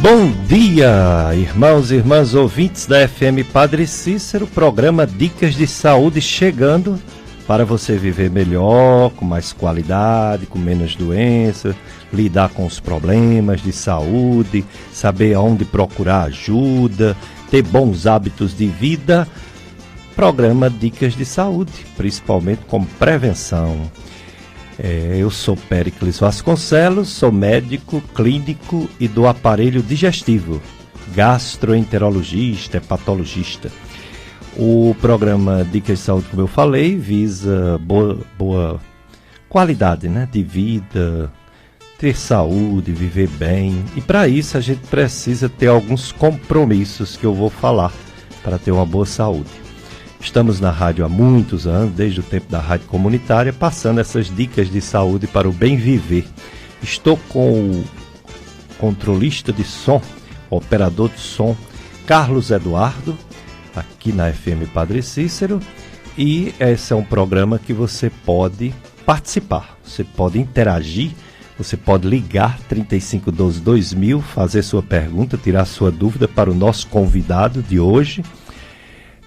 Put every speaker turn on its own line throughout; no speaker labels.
Bom dia, irmãos e irmãs ouvintes da FM Padre Cícero, programa Dicas de Saúde chegando para você viver melhor, com mais qualidade, com menos doença, lidar com os problemas de saúde, saber aonde procurar ajuda, ter bons hábitos de vida. Programa Dicas de Saúde, principalmente com prevenção. Eu sou Péricles Vasconcelos, sou médico, clínico e do aparelho digestivo, gastroenterologista, hepatologista. O programa Dicas de Saúde, como eu falei, visa boa qualidade, né, de vida, ter saúde, viver bem. E para isso a gente precisa ter alguns compromissos que eu vou falar para ter uma boa saúde. Estamos na rádio há muitos anos, desde o tempo da rádio comunitária, passando essas dicas de saúde para o bem viver. Estou com o controlista de som, operador de som, Carlos Eduardo, aqui na FM Padre Cícero, e esse é um programa que você pode participar, você pode interagir, você pode ligar 3512-2000, fazer sua pergunta, tirar sua dúvida para o nosso convidado de hoje.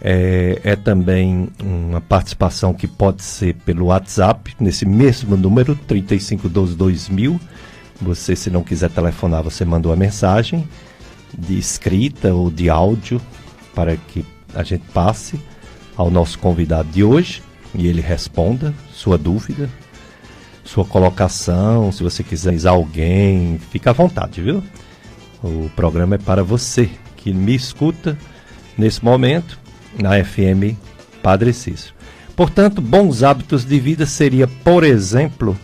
É também uma participação que pode ser pelo WhatsApp, nesse mesmo número, 3512-2000. Você, se não quiser telefonar, você manda uma mensagem de escrita ou de áudio para que a gente passe ao nosso convidado de hoje e ele responda sua dúvida, sua colocação. Se você quiser avisar alguém, fica à vontade, viu? O programa é para você que me escuta nesse momento na FM Padre Cícero. Portanto, bons hábitos de vida seria, por exemplo,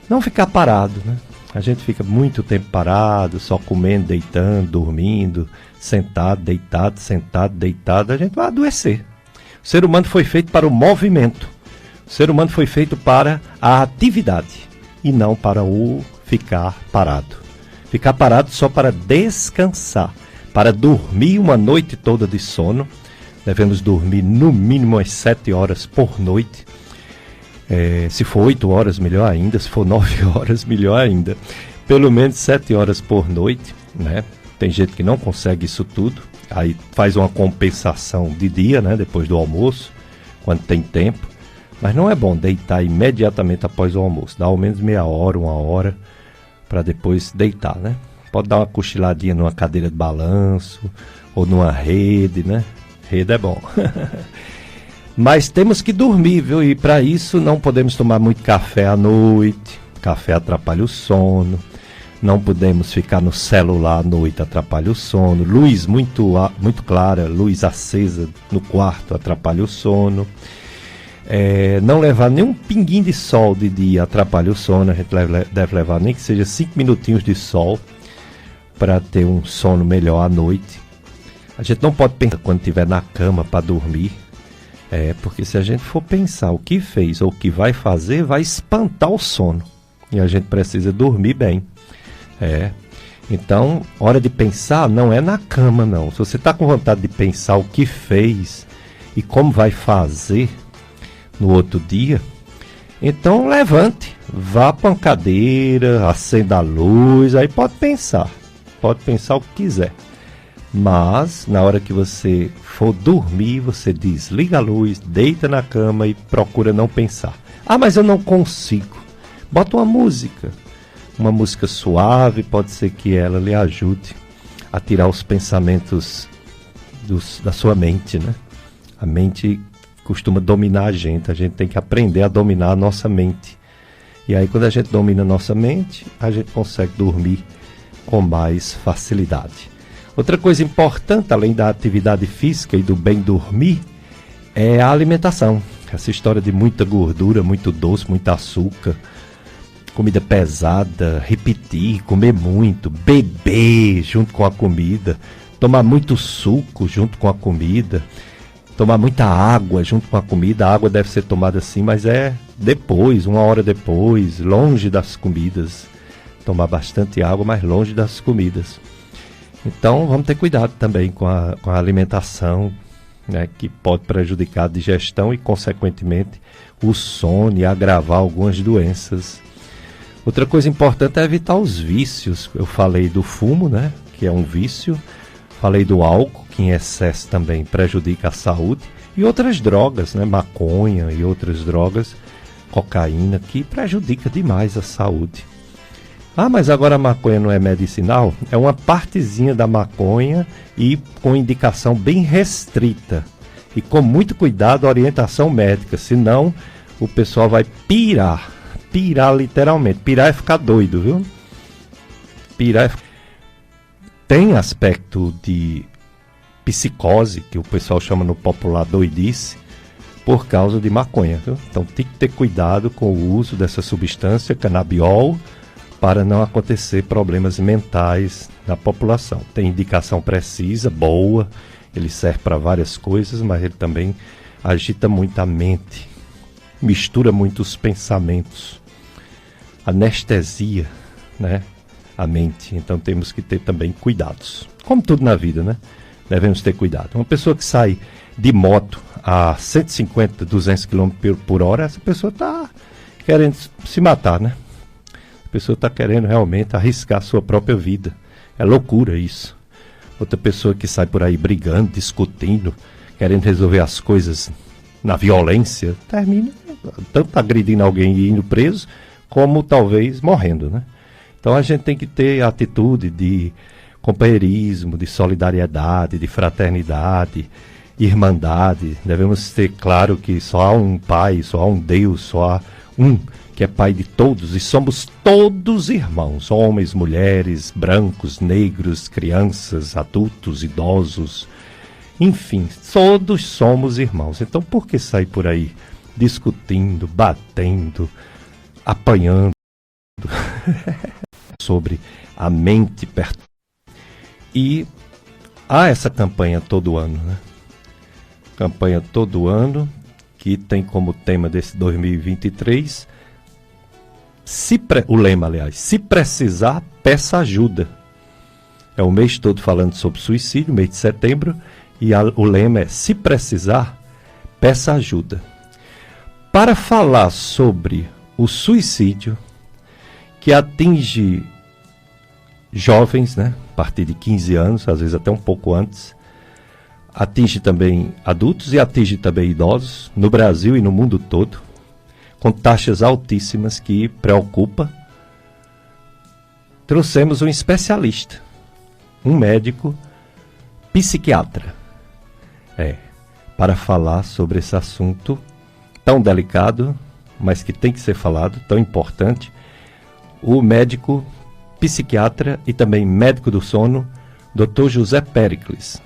não ficar parado, né? A gente fica muito tempo parado, só comendo, deitando, dormindo, sentado, deitado, a gente vai adoecer. O ser humano foi feito para o movimento. O ser humano foi feito para a atividade e não para o ficar parado. Ficar parado só para descansar, para dormir uma noite toda de sono. Devemos dormir no mínimo as 7 horas por noite. Se for 8 horas, melhor ainda. Se for 9 horas, melhor ainda. Pelo menos 7 horas por noite, né? Tem gente que não consegue isso tudo. Aí faz uma compensação de dia, né? Depois do almoço, quando tem tempo. Mas não é bom deitar imediatamente após o almoço. Dá ao menos meia hora, 1 hora, para depois deitar, né? Pode dar uma cochiladinha numa cadeira de balanço ou numa rede, né? Rede é bom. Mas temos que dormir, viu? E para isso não podemos tomar muito café à noite. Café atrapalha o sono. Não podemos ficar no celular à noite, atrapalha o sono. Luz muito clara, luz acesa no quarto, atrapalha o sono. Não levar nenhum pinguinho de sol de dia, atrapalha o sono. A gente deve levar nem que seja 5 minutinhos de sol para ter um sono melhor à noite. A gente não pode pensar quando estiver na cama para dormir, porque se a gente for pensar o que fez ou o que vai fazer, vai espantar o sono. E a gente precisa dormir bem. Então, hora de pensar não é na cama, não. Se você está com vontade de pensar o que fez e como vai fazer no outro dia, então levante, vá para uma cadeira, acenda a luz, aí pode pensar o que quiser. Mas, na hora que você for dormir, você desliga a luz, deita na cama e procura não pensar. Ah, mas eu não consigo. Bota uma música suave, pode ser que ela lhe ajude a tirar os pensamentos da sua mente, né? A mente costuma dominar a gente tem que aprender a dominar a nossa mente. E aí, quando a gente domina a nossa mente, a gente consegue dormir com mais facilidade. Outra coisa importante, além da atividade física e do bem dormir, é a alimentação. Essa história de muita gordura, muito doce, muito açúcar, comida pesada, repetir, comer muito, beber junto com a comida, tomar muito suco junto com a comida, tomar muita água junto com a comida. A água deve ser tomada assim, mas depois, 1 hora depois, longe das comidas. Tomar bastante água, mas longe das comidas. Então, vamos ter cuidado também com a alimentação, né, que pode prejudicar a digestão e, consequentemente, o sono e agravar algumas doenças. Outra coisa importante é evitar os vícios. Eu falei do fumo, né, que é um vício. Falei do álcool, que em excesso também prejudica a saúde. E outras drogas, né? Maconha e outras drogas, cocaína, que prejudica demais a saúde. Ah, mas agora a maconha não é medicinal? É uma partezinha da maconha e com indicação bem restrita. E com muito cuidado, orientação médica, senão o pessoal vai pirar. Pirar literalmente. Pirar é ficar doido, viu? Pirar é... Tem aspecto de psicose, que o pessoal chama no popular doidice, por causa de maconha, viu? Então tem que ter cuidado com o uso dessa substância, canabiol, para não acontecer problemas mentais na população. Tem indicação precisa, boa, ele serve para várias coisas, mas ele também agita muito a mente, mistura muito os pensamentos, anestesia, né, a mente. Então temos que ter também cuidados. Como tudo na vida, né? Devemos ter cuidado. Uma pessoa que sai de moto a 150, 200 km por hora, essa pessoa está querendo se matar, né? A pessoa está querendo realmente arriscar a sua própria vida. É loucura isso. Outra pessoa que sai por aí brigando, discutindo, querendo resolver as coisas na violência, termina tanto agredindo alguém e indo preso, como talvez morrendo, né? Então a gente tem que ter a atitude de companheirismo, de solidariedade, de fraternidade, irmandade. Devemos ter claro que só há um Pai, só há um Deus, só há um que é Pai de todos, e somos todos irmãos, homens, mulheres, brancos, negros, crianças, adultos, idosos, enfim, todos somos irmãos. Então por que sair por aí discutindo, batendo, apanhando sobre a mente perturbada? E há essa campanha todo ano, né? Campanha todo ano, que tem como tema desse 2023, o lema, aliás, se precisar, peça ajuda. É o mês todo falando sobre suicídio, mês de setembro, e o lema é, se precisar, peça ajuda. Para falar sobre o suicídio, que atinge jovens, né, a partir de 15 anos, às vezes até um pouco antes, atinge também adultos e atinge também idosos, no Brasil e no mundo todo, com taxas altíssimas que preocupa. Trouxemos um especialista, um médico psiquiatra, para falar sobre esse assunto tão delicado, mas que tem que ser falado, tão importante. O médico psiquiatra e também médico do sono, Dr. José Péricles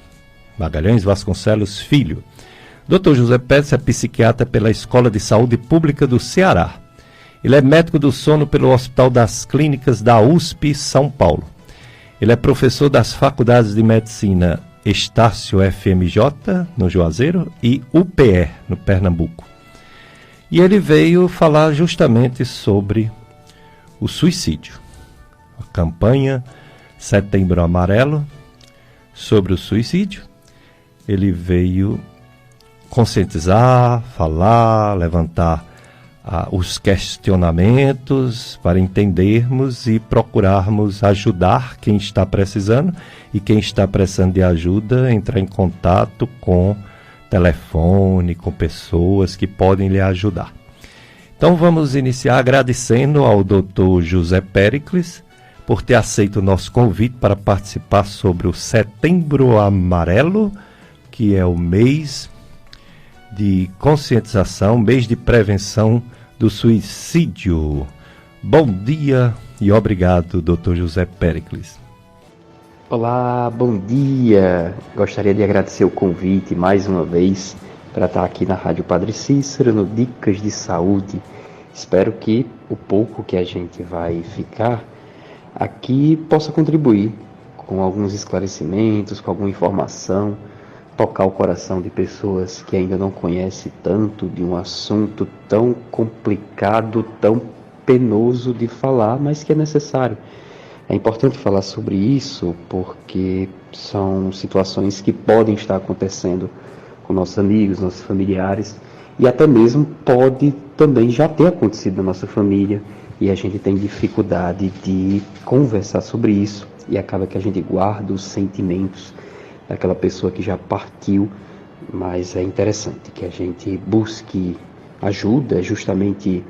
Magalhães Vasconcelos Filho. Dr. José Péricles é psiquiatra pela Escola de Saúde Pública do Ceará. Ele é médico do sono pelo Hospital das Clínicas da USP São Paulo. Ele é professor das Faculdades de Medicina Estácio FMJ, no Juazeiro, e UPE, no Pernambuco. E ele veio falar justamente sobre o suicídio. A campanha Setembro Amarelo sobre o suicídio. Ele veio conscientizar, falar, levantar os questionamentos para entendermos e procurarmos ajudar quem está precisando, e quem está precisando de ajuda entrar em contato com telefone, com pessoas que podem lhe ajudar. Então vamos iniciar agradecendo ao Dr. José Péricles por ter aceito o nosso convite para participar sobre o Setembro Amarelo, que é o mês de conscientização, mês de prevenção do suicídio. Bom dia e obrigado, Dr. José Péricles.
Olá, bom dia. Gostaria de agradecer o convite mais uma vez para estar aqui na Rádio Padre Cícero, no Dicas de Saúde. Espero que o pouco que a gente vai ficar aqui possa contribuir com alguns esclarecimentos, com alguma informação, tocar o coração de pessoas que ainda não conhecem tanto de um assunto tão complicado, tão penoso de falar, mas que é necessário. É importante falar sobre isso porque são situações que podem estar acontecendo com nossos amigos, nossos familiares, e até mesmo pode também já ter acontecido na nossa família, e a gente tem dificuldade de conversar sobre isso, e acaba que a gente guarda os sentimentos daquela pessoa que já partiu. Mas é interessante que a gente busque ajuda, justamente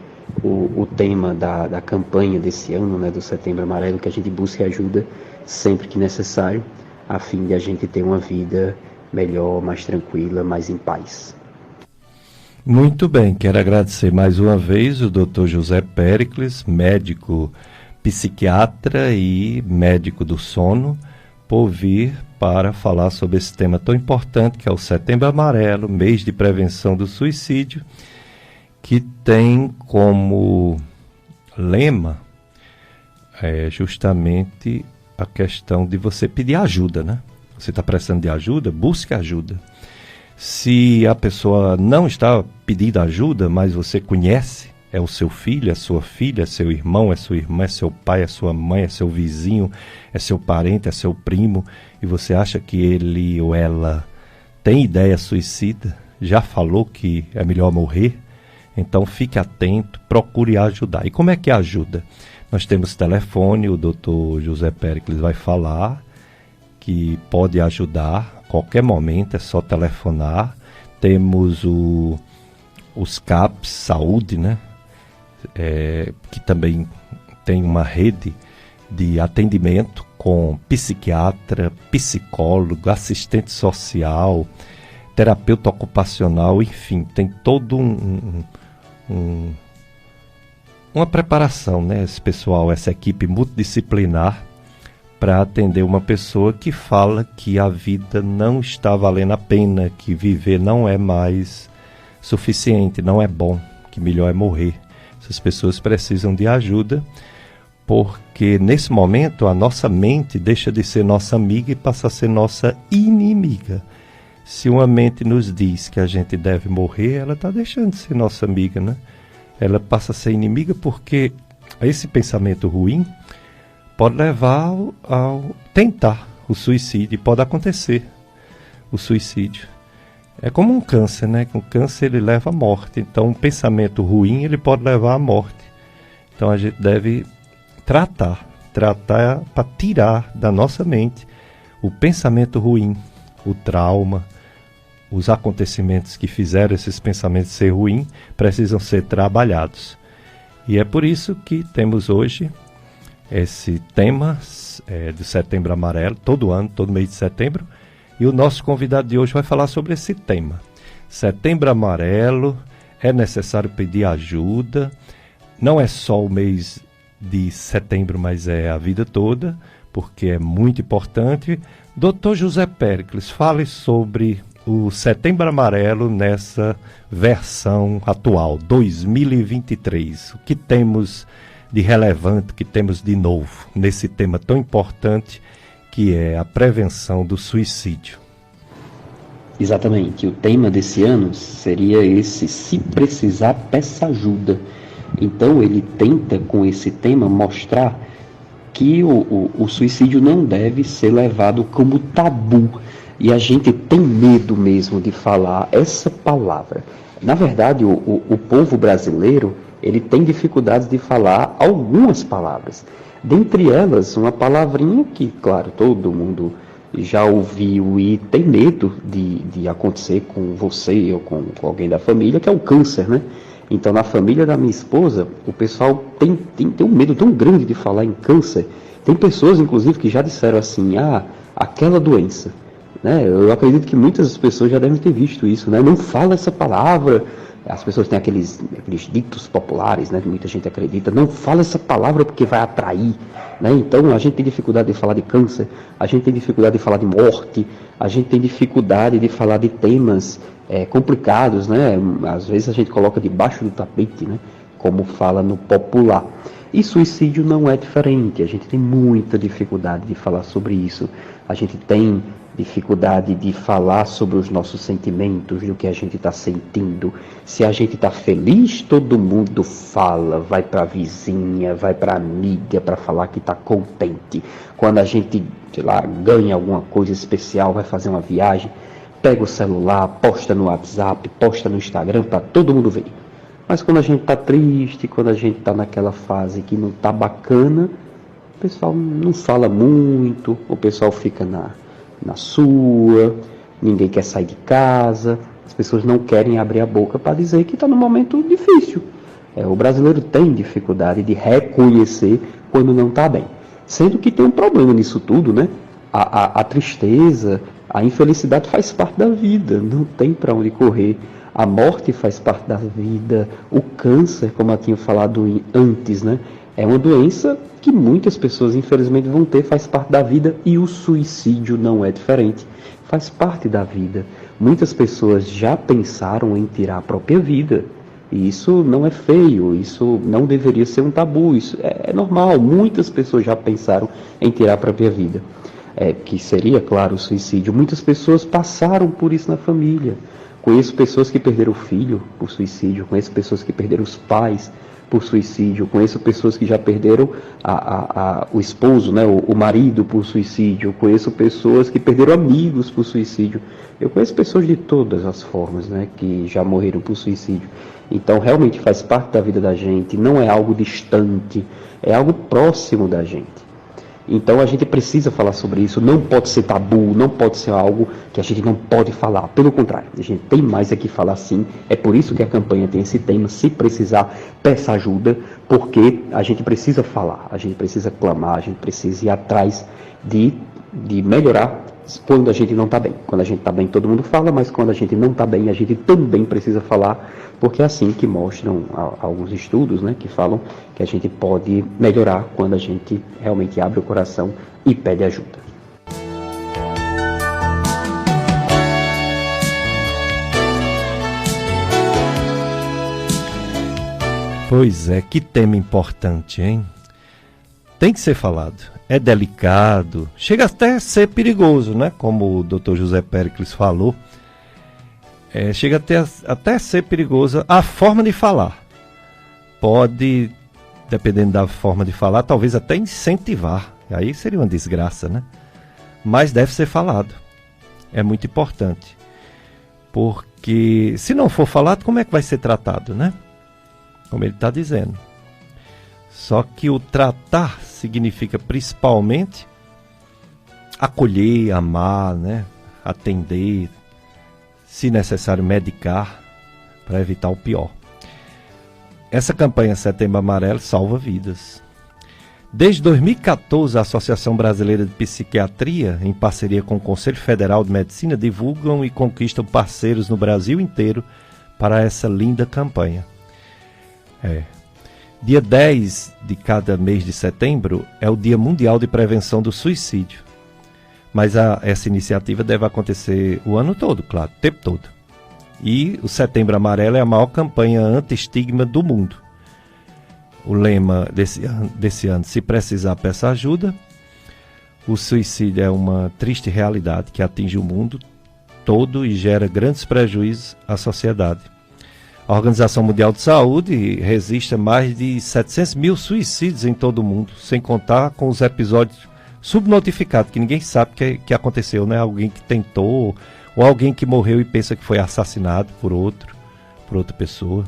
o tema da campanha desse ano, né, do Setembro Amarelo, que a gente busque ajuda sempre que necessário, a fim de a gente ter uma vida melhor, mais tranquila, mais em paz.
Muito bem, quero agradecer mais uma vez o Dr. José Péricles, médico psiquiatra e médico do sono, por vir para falar sobre esse tema tão importante que é o Setembro Amarelo, mês de prevenção do suicídio, que tem como lema justamente a questão de você pedir ajuda, né? Você está precisando de ajuda? Busque ajuda. Se a pessoa não está pedindo ajuda, mas você conhece, é o seu filho, é sua filha, é seu irmão, é sua irmã, é seu pai, é sua mãe, é seu vizinho, é seu parente, é seu primo, e você acha que ele ou ela tem ideia suicida, já falou que é melhor morrer, então fique atento, procure ajudar. E como é que ajuda? Nós temos telefone, o Dr. José Péricles vai falar que pode ajudar a qualquer momento, é só telefonar. Temos os CAPs Saúde, né? Que também tem uma rede de atendimento com psiquiatra, psicólogo, assistente social, terapeuta ocupacional, enfim, tem todo uma preparação, né? Esse pessoal, essa equipe multidisciplinar para atender uma pessoa que fala que a vida não está valendo a pena, que viver não é mais suficiente, não é bom, que melhor é morrer. Essas pessoas precisam de ajuda, porque nesse momento a nossa mente deixa de ser nossa amiga e passa a ser nossa inimiga. Se uma mente nos diz que a gente deve morrer, ela está deixando de ser nossa amiga, né? Ela passa a ser inimiga porque esse pensamento ruim pode levar ao tentar o suicídio, pode acontecer o suicídio. É como um câncer, né? O câncer ele leva à morte, então um pensamento ruim ele pode levar à morte. Então a gente deve tratar para tirar da nossa mente o pensamento ruim, o trauma, os acontecimentos que fizeram esses pensamentos ser ruins precisam ser trabalhados. E é por isso que temos hoje esse tema do Setembro Amarelo, todo ano, todo mês de setembro, e o nosso convidado de hoje vai falar sobre esse tema. Setembro Amarelo, é necessário pedir ajuda, não é só o mês de setembro, mas é a vida toda, porque é muito importante. Dr. José Péricles, fale sobre o Setembro Amarelo nessa versão atual, 2023. O que temos de relevante, que temos de novo nesse tema tão importante que é a prevenção do suicídio?
Exatamente, o tema desse ano seria esse: se precisar, peça ajuda. Então ele tenta com esse tema mostrar que o suicídio não deve ser levado como tabu. E a gente tem medo mesmo de falar essa palavra. Na verdade, o povo brasileiro, ele tem dificuldades de falar algumas palavras. Dentre elas, uma palavrinha que, claro, todo mundo já ouviu e tem medo de acontecer com você ou com alguém da família, que é o câncer, né? Então, na família da minha esposa, o pessoal tem um medo tão grande de falar em câncer. Tem pessoas, inclusive, que já disseram assim: aquela doença. Né? Eu acredito que muitas pessoas já devem ter visto isso, né? Não fala essa palavra. As pessoas têm aqueles ditos populares, né? Muita gente acredita, não fala essa palavra porque vai atrair, né? Então a gente tem dificuldade de falar de câncer, a gente tem dificuldade de falar de morte, a gente tem dificuldade de falar de temas complicados, né? Às vezes a gente coloca debaixo do tapete, né? Como fala no popular. E suicídio não é diferente, a gente tem muita dificuldade de falar sobre isso, a gente tem dificuldade de falar sobre os nossos sentimentos, do que a gente está sentindo. Se a gente está feliz, todo mundo fala, vai para a vizinha, vai para a amiga para falar que está contente. Quando a gente, sei lá, ganha alguma coisa especial, vai fazer uma viagem, pega o celular, posta no WhatsApp, posta no Instagram para todo mundo ver. Mas quando a gente está triste, quando a gente está naquela fase que não está bacana, pessoal não fala muito, o pessoal fica na sua, ninguém quer sair de casa, as pessoas não querem abrir a boca para dizer que está num momento difícil. O brasileiro tem dificuldade de reconhecer quando não está bem. Sendo que tem um problema nisso tudo, né? A tristeza, a infelicidade faz parte da vida, não tem para onde correr. A morte faz parte da vida, o câncer, como eu tinha falado antes, né? É uma doença que muitas pessoas infelizmente vão ter, faz parte da vida, e o suicídio não é diferente, faz parte da vida. Muitas pessoas já pensaram em tirar a própria vida, e isso não é feio, isso não deveria ser um tabu, isso é normal, muitas pessoas já pensaram em tirar a própria vida. Que seria, claro, o suicídio. Muitas pessoas passaram por isso na família. Conheço pessoas que perderam o filho por suicídio, conheço pessoas que perderam os pais por suicídio, conheço pessoas que já perderam o esposo, né, o marido por suicídio, conheço pessoas que perderam amigos por suicídio. Eu conheço pessoas de todas as formas, né, que já morreram por suicídio. Então realmente faz parte da vida da gente, não é algo distante, é algo próximo da gente. Então a gente precisa falar sobre isso, não pode ser tabu, não pode ser algo que a gente não pode falar. Pelo contrário, a gente tem mais aqui falar sim. É por isso que a campanha tem esse tema, se precisar, peça ajuda, porque a gente precisa falar, a gente precisa clamar, a gente precisa ir atrás de melhorar quando a gente não está bem. Quando a gente está bem, todo mundo fala, mas quando a gente não está bem, a gente também precisa falar, porque é assim que mostram alguns estudos, né, que falam que a gente pode melhorar quando a gente realmente abre o coração e pede ajuda.
Pois é, que tema importante, hein? Tem que ser falado. É delicado, chega até a ser perigoso, né? Como o Dr. José Péricles falou, chega até a ser perigosa a forma de falar. Pode, dependendo da forma de falar, talvez até incentivar. Aí seria uma desgraça, né? Mas deve ser falado. É muito importante. Porque se não for falado, como é que vai ser tratado, né? Como ele está dizendo. Só que o tratar significa principalmente acolher, amar, né? Atender, se necessário medicar, para evitar o pior. Essa campanha Setembro Amarelo salva vidas. Desde 2014, a Associação Brasileira de Psiquiatria, em parceria com o Conselho Federal de Medicina, divulgam e conquistam parceiros no Brasil inteiro para essa linda campanha. Dia 10 de cada mês de setembro é o Dia Mundial de Prevenção do Suicídio. Mas essa iniciativa deve acontecer o ano todo, claro, o tempo todo. E o Setembro Amarelo é a maior campanha anti-estigma do mundo. O lema desse ano, se precisar, peça ajuda. O suicídio é uma triste realidade que atinge o mundo todo e gera grandes prejuízos à sociedade. A Organização Mundial de Saúde registra mais de 700 mil suicídios em todo o mundo, sem contar com os episódios subnotificados, que ninguém sabe que aconteceu, né? Alguém que tentou, ou alguém que morreu e pensa que foi assassinado por outra pessoa.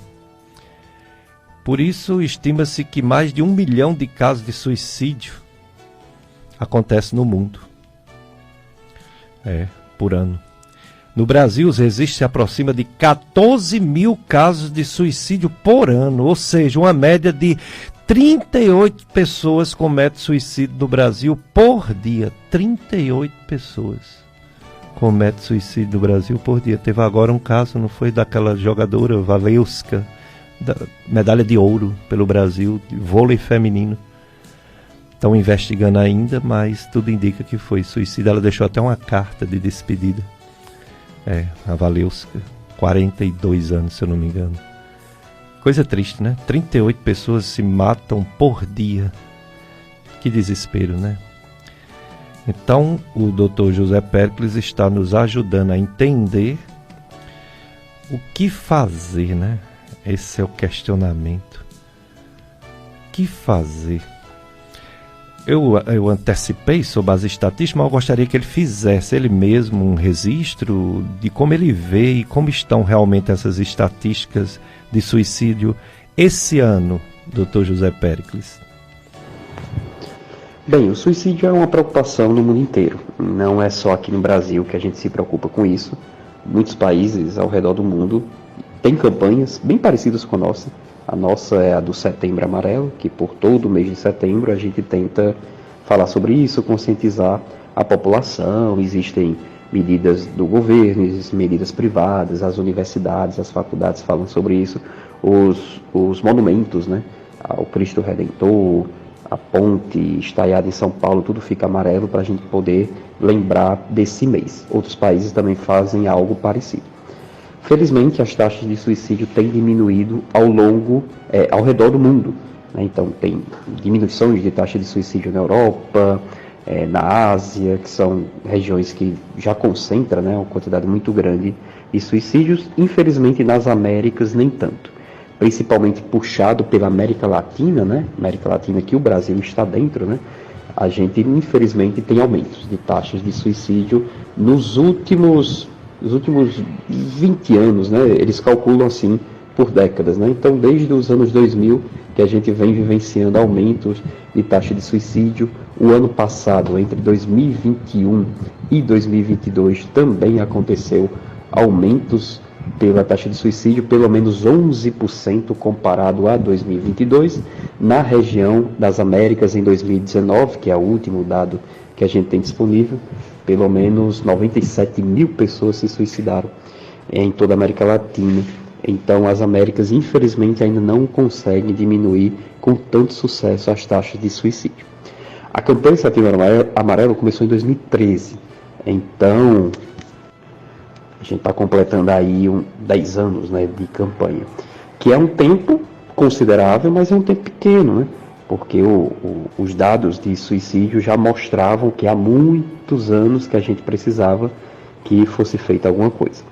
Por isso, estima-se que mais de 1 milhão de casos de suicídio acontecem no mundo. Por ano. No Brasil, os registros se aproximam de 14 mil casos de suicídio por ano, ou seja, uma média de 38 pessoas cometem suicídio no Brasil por dia. 38 pessoas cometem suicídio no Brasil por dia. Teve agora um caso, não foi, daquela jogadora Valeuska, da medalha de ouro pelo Brasil, de vôlei feminino. Estão investigando ainda, mas tudo indica que foi suicídio. Ela deixou até uma carta de despedida. A Valeuska, 42 anos, se eu não me engano. Coisa triste, né? 38 pessoas se matam por dia. Que desespero, né? Então, o Dr. José Péricles está nos ajudando a entender o que fazer, né? Esse é o questionamento. O que fazer? Eu antecipei sobre as estatísticas, mas eu gostaria que ele fizesse ele mesmo um registro de como ele vê e como estão realmente essas estatísticas de suicídio esse ano, Dr. José Péricles.
Bem, o suicídio é uma preocupação no mundo inteiro. Não é só aqui no Brasil que a gente se preocupa com isso. Muitos países ao redor do mundo têm campanhas bem parecidas com a nossa. A nossa é a do Setembro Amarelo, que por todo o mês de setembro a gente tenta falar sobre isso, conscientizar a população. Existem medidas do governo, existem medidas privadas, as universidades, as faculdades falam sobre isso. Os monumentos, né, ao Cristo Redentor, a ponte estaiada em São Paulo, tudo fica amarelo para a gente poder lembrar desse mês. Outros países também fazem algo parecido. Felizmente, as taxas de suicídio têm diminuído ao redor do mundo, né? Então, tem diminuições de taxa de suicídio na Europa, na Ásia, que são regiões que já concentram, né, uma quantidade muito grande de suicídios. Infelizmente, nas Américas, nem tanto. Principalmente puxado pela América Latina, né? América Latina que o Brasil está dentro, né? A gente, infelizmente, tem aumentos de taxas de suicídio nos últimos 20 anos, né? Eles calculam assim por décadas, né? Então, desde os anos 2000, que a gente vem vivenciando aumentos de taxa de suicídio. O ano passado, entre 2021 e 2022, também aconteceu aumentos pela taxa de suicídio, pelo menos 11% comparado a 2022. Na região das Américas, em 2019, que é o último dado que a gente tem disponível, pelo menos 97 mil pessoas se suicidaram em toda a América Latina. Então, as Américas, infelizmente, ainda não conseguem diminuir com tanto sucesso as taxas de suicídio. A campanha Setembro Amarelo começou em 2013. Então, a gente está completando aí 10 anos, né, de campanha, que é um tempo considerável, mas é um tempo pequeno, né? Porque os dados de suicídio já mostravam que há muitos anos que a gente precisava que fosse feita alguma coisa.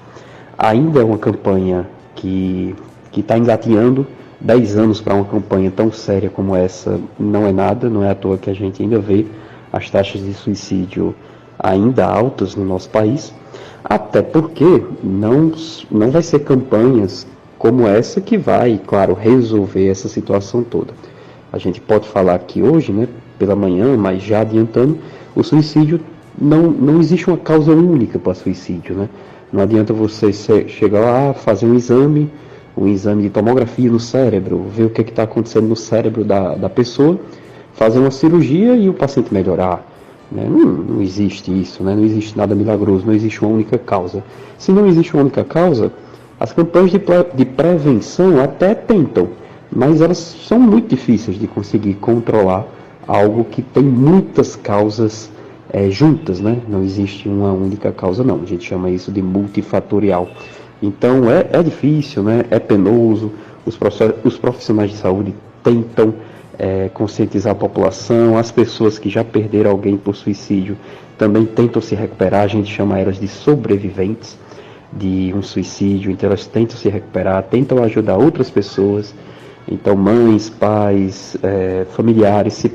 Ainda é uma campanha que está engatinhando. 10 anos para uma campanha tão séria como essa não é nada, não é à toa que a gente ainda vê as taxas de suicídio ainda altas no nosso país, até porque não vai ser campanhas como essa que vai, claro, resolver essa situação toda. A gente pode falar aqui hoje, né, pela manhã, mas já adiantando, o suicídio, não existe uma causa única para suicídio, né? Não adianta você chegar lá, fazer um exame de tomografia no cérebro, ver o que está acontecendo no cérebro da pessoa, fazer uma cirurgia e o paciente melhorar. Né? Não existe isso, né? Não existe nada milagroso, não existe uma única causa. Se não existe uma única causa, as campanhas de prevenção até tentam, mas elas são muito difíceis de conseguir controlar algo que tem muitas causas juntas, né? Não existe uma única causa, não. A gente chama isso de multifatorial. Então é difícil, né? É penoso. Os profissionais de saúde tentam conscientizar a população. As pessoas que já perderam alguém por suicídio também tentam se recuperar. A gente chama elas de sobreviventes de um suicídio. Então elas tentam se recuperar, tentam ajudar outras pessoas. Então mães, pais, familiares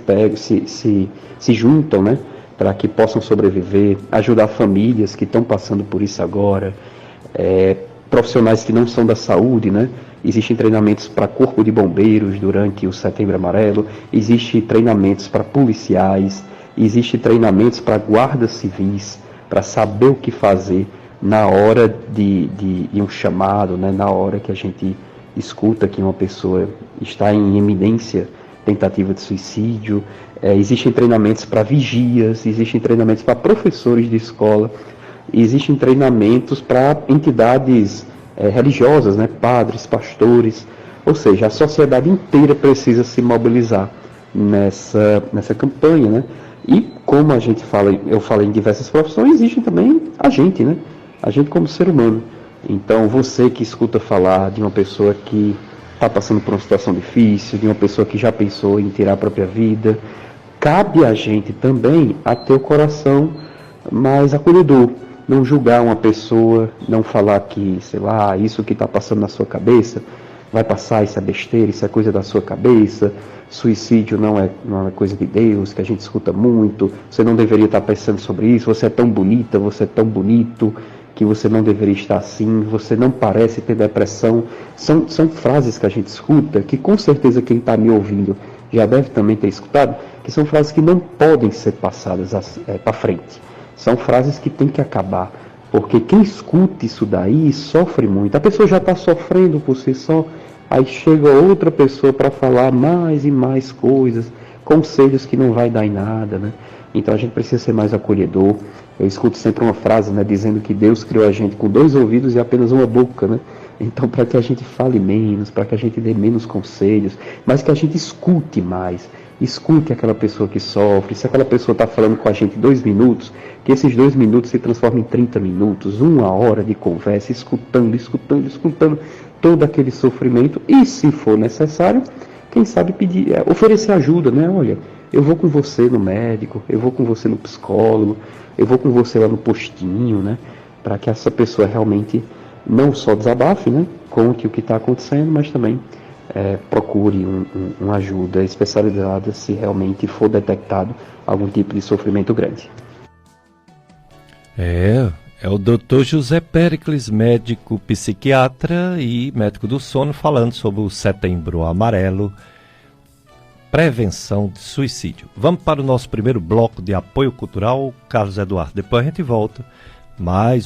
se juntam, né, para que possam sobreviver, ajudar famílias que estão passando por isso agora, profissionais que não são da saúde, né? Existem treinamentos para corpo de bombeiros durante o Setembro Amarelo, existem treinamentos para policiais, existem treinamentos para guardas civis, para saber o que fazer na hora de um chamado, né? Na hora que a gente escuta que uma pessoa está em iminência tentativa de suicídio. Existem treinamentos para vigias, existem treinamentos para professores de escola, existem treinamentos para entidades religiosas, né, padres, pastores, ou seja, a sociedade inteira precisa se mobilizar nessa campanha, né? E como a gente fala, eu falei em diversas profissões, existe também a gente, né? A gente como ser humano. Então, você que escuta falar de uma pessoa que está passando por uma situação difícil, de uma pessoa que já pensou em tirar a própria vida, cabe a gente também a ter o coração mais acolhedor, não julgar uma pessoa, não falar que, sei lá, isso que está passando na sua cabeça, vai passar, isso é besteira, isso é coisa da sua cabeça, suicídio não é coisa de Deus, que a gente escuta muito, você não deveria estar pensando sobre isso, você é tão bonita, você é tão bonito, que você não deveria estar assim, você não parece ter depressão. São frases que a gente escuta, que com certeza quem está me ouvindo já deve também ter escutado, que são frases que não podem ser passadas para frente. São frases que têm que acabar, porque quem escuta isso daí sofre muito. A pessoa já está sofrendo por si só, aí chega outra pessoa para falar mais e mais coisas, conselhos que não vai dar em nada, né? Então a gente precisa ser mais acolhedor. Eu escuto sempre uma frase, né, dizendo que Deus criou a gente com 2 ouvidos e apenas uma boca, né? Então, para que a gente fale menos, para que a gente dê menos conselhos, mas que a gente escute mais. Escute aquela pessoa que sofre. Se aquela pessoa está falando com a gente 2 minutos, que esses 2 minutos se transformem em 30 minutos, 1 hora de conversa, escutando todo aquele sofrimento. E, se for necessário, quem sabe oferecer ajuda, né? Olha, eu vou com você no médico, eu vou com você no psicólogo, eu vou com você lá no postinho, né? Para que essa pessoa realmente não só desabafe, né? Conte o que está acontecendo, mas também procure uma ajuda especializada se realmente for detectado algum tipo de sofrimento grande.
É o Dr. José Péricles, médico psiquiatra e médico do sono, falando sobre o Setembro Amarelo, prevenção de suicídio. Vamos para o nosso primeiro bloco de apoio cultural, Carlos Eduardo. Depois a gente volta,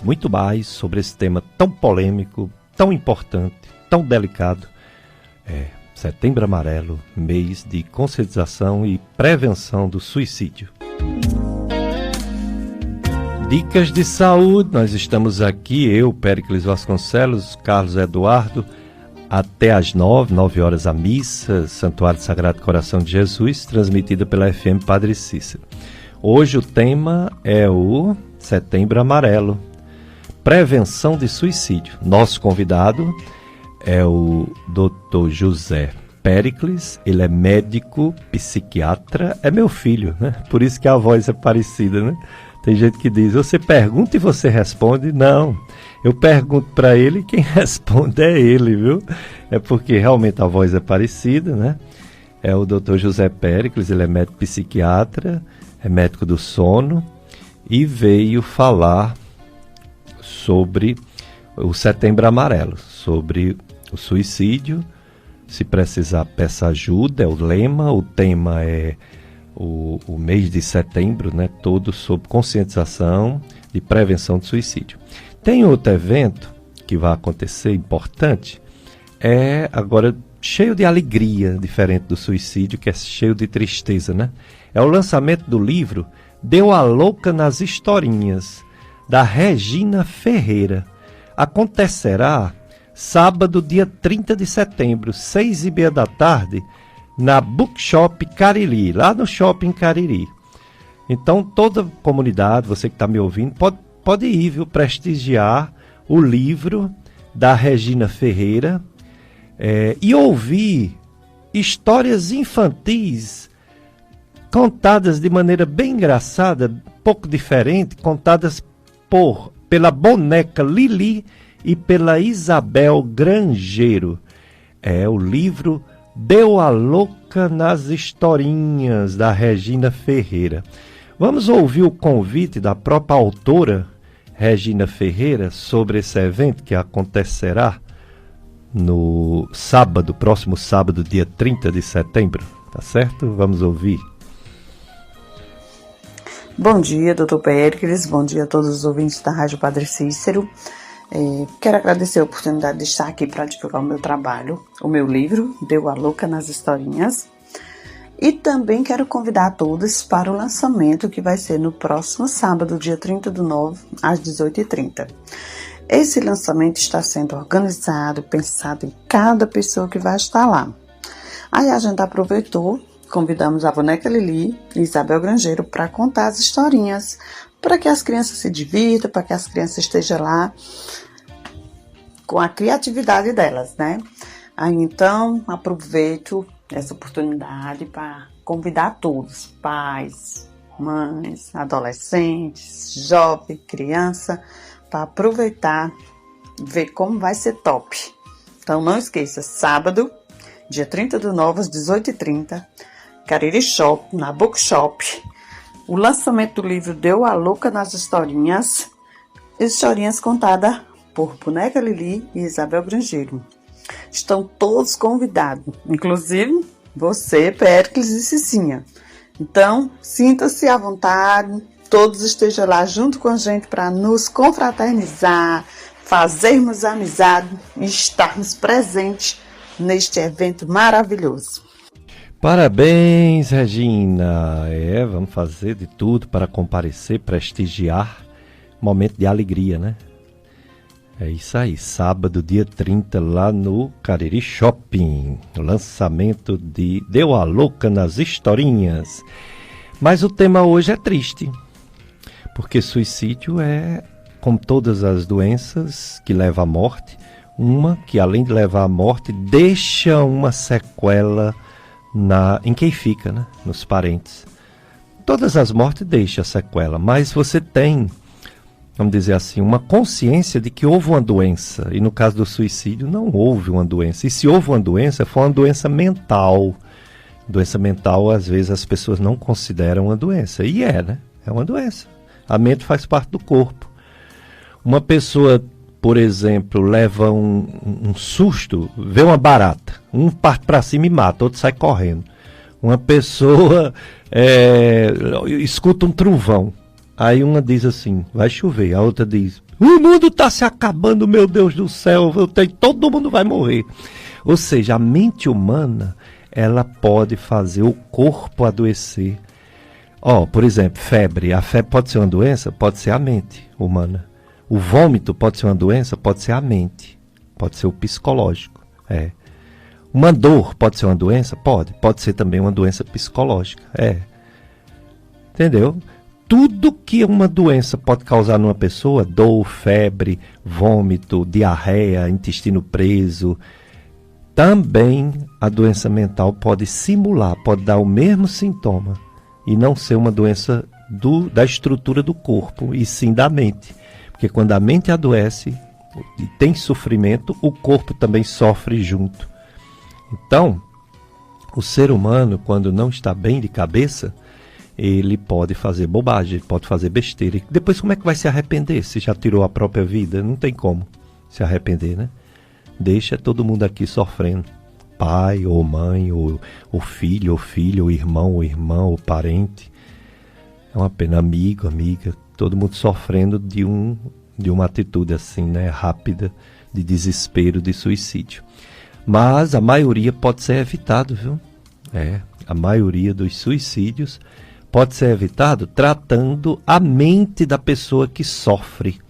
muito mais sobre esse tema tão polêmico, tão importante, tão delicado. Setembro Amarelo, mês de conscientização e prevenção do suicídio. Dicas de saúde, nós estamos aqui, eu, Péricles Vasconcelos, Carlos Eduardo, até às 9 horas a missa, Santuário Sagrado Coração de Jesus, transmitida pela FM Padre Cícero. Hoje o tema é o Setembro Amarelo, prevenção de suicídio. Nosso convidado é o Dr. José Péricles, ele é médico, psiquiatra, é meu filho, né? Por isso que a voz é parecida, né? Tem gente que diz, você pergunta e você responde. Não, eu pergunto para ele e quem responde é ele, viu? É porque realmente a voz é parecida, né? É o Dr. José Péricles, ele é médico psiquiatra, é médico do sono e veio falar sobre o Setembro Amarelo, sobre o suicídio. Se precisar, peça ajuda, é o lema. O tema é o mês de setembro, né, todo sobre conscientização de prevenção de suicídio. Tem outro evento que vai acontecer, importante, agora cheio de alegria, diferente do suicídio, que é cheio de tristeza, né? É o lançamento do livro Deu a Louca nas Historinhas, da Regina Ferreira. Acontecerá sábado, dia 30 de setembro, 6h30 da tarde, na Bookshop Cariri, lá no Shopping Cariri. Então, toda a comunidade, você que está me ouvindo, pode ir, viu, prestigiar o livro da Regina Ferreira e ouvir histórias infantis contadas de maneira bem engraçada, pouco diferente, contadas pela boneca Lili e pela Isabel Grangeiro. O livro Deu a Louca nas Historinhas, da Regina Ferreira. Vamos ouvir o convite da própria autora, Regina Ferreira, sobre esse evento que acontecerá no próximo sábado, dia 30 de setembro. Tá certo? Vamos ouvir.
Bom dia, Dr. Péricles. Bom dia a todos os ouvintes da Rádio Padre Cícero. Quero agradecer a oportunidade de estar aqui para divulgar o meu trabalho, o meu livro, Deu a Louca nas Historinhas. E também quero convidar a todos para o lançamento que vai ser no próximo sábado, dia 30/9, às 18h30. Esse lançamento está sendo organizado, pensado em cada pessoa que vai estar lá. Aí a gente aproveitou, convidamos a boneca Lili e Isabel Grangeiro para contar as historinhas, para que as crianças se divirtam, para que as crianças estejam lá com a criatividade delas, né? Aí então aproveito essa oportunidade para convidar todos, pais, mães, adolescentes, jovem, criança, para aproveitar, ver como vai ser top. Então não esqueça, sábado, dia 30/9, às 18h30, Cariri Shop, na Bookshop, o lançamento do livro Deu a Louca nas Historinhas, historinhas contadas por boneca Lili e Isabel Grangeiro. Estão todos convidados, inclusive você, Péricles e Cicinha. Então, sinta-se à vontade, todos estejam lá junto com a gente para nos confraternizar, fazermos amizade e estarmos presentes neste evento maravilhoso.
Parabéns, Regina! Vamos fazer de tudo para comparecer, prestigiar. Momento de alegria, né? É isso aí, sábado, dia 30, lá no Cariri Shopping. Lançamento de Deu a Louca nas Historinhas. Mas o tema hoje é triste. Porque suicídio é, como todas as doenças que levam à morte, uma que, além de levar à morte, deixa uma sequela em quem fica, né? Nos parentes. Todas as mortes deixam sequela, mas você tem, vamos dizer assim, uma consciência de que houve uma doença. E no caso do suicídio, não houve uma doença. E se houve uma doença, foi uma doença mental. Doença mental, às vezes, as pessoas não consideram uma doença. E né? É uma doença. A mente faz parte do corpo. Uma pessoa, por exemplo, leva um susto, vê uma barata. Um parte para cima e mata, outro sai correndo. Uma pessoa escuta um trovão. Aí uma diz assim, vai chover. A outra diz, o mundo está se acabando, meu Deus do céu, todo mundo vai morrer. Ou seja, a mente humana, ela pode fazer o corpo adoecer. Por exemplo, febre. A febre pode ser uma doença? Pode ser a mente humana. O vômito pode ser uma doença? Pode ser a mente. Pode ser o psicológico. Uma dor pode ser uma doença? Pode. Pode ser também uma doença psicológica. Entendeu? Tudo que uma doença pode causar numa pessoa, dor, febre, vômito, diarreia, intestino preso, também a doença mental pode simular, pode dar o mesmo sintoma e não ser uma doença da estrutura do corpo, e sim da mente. Porque quando a mente adoece e tem sofrimento, o corpo também sofre junto. Então, o ser humano, quando não está bem de cabeça, ele pode fazer bobagem, ele pode fazer besteira. E depois como é que vai se arrepender se já tirou a própria vida? Não tem como se arrepender, né? Deixa todo mundo aqui sofrendo. Pai, ou mãe, ou filho, ou filha, ou irmão, ou irmã, ou parente. É uma pena, amigo, amiga, todo mundo sofrendo de uma atitude assim, né, rápida, de desespero, de suicídio. Mas a maioria pode ser evitado, viu? A maioria dos suicídios pode ser evitado tratando a mente da pessoa que sofre.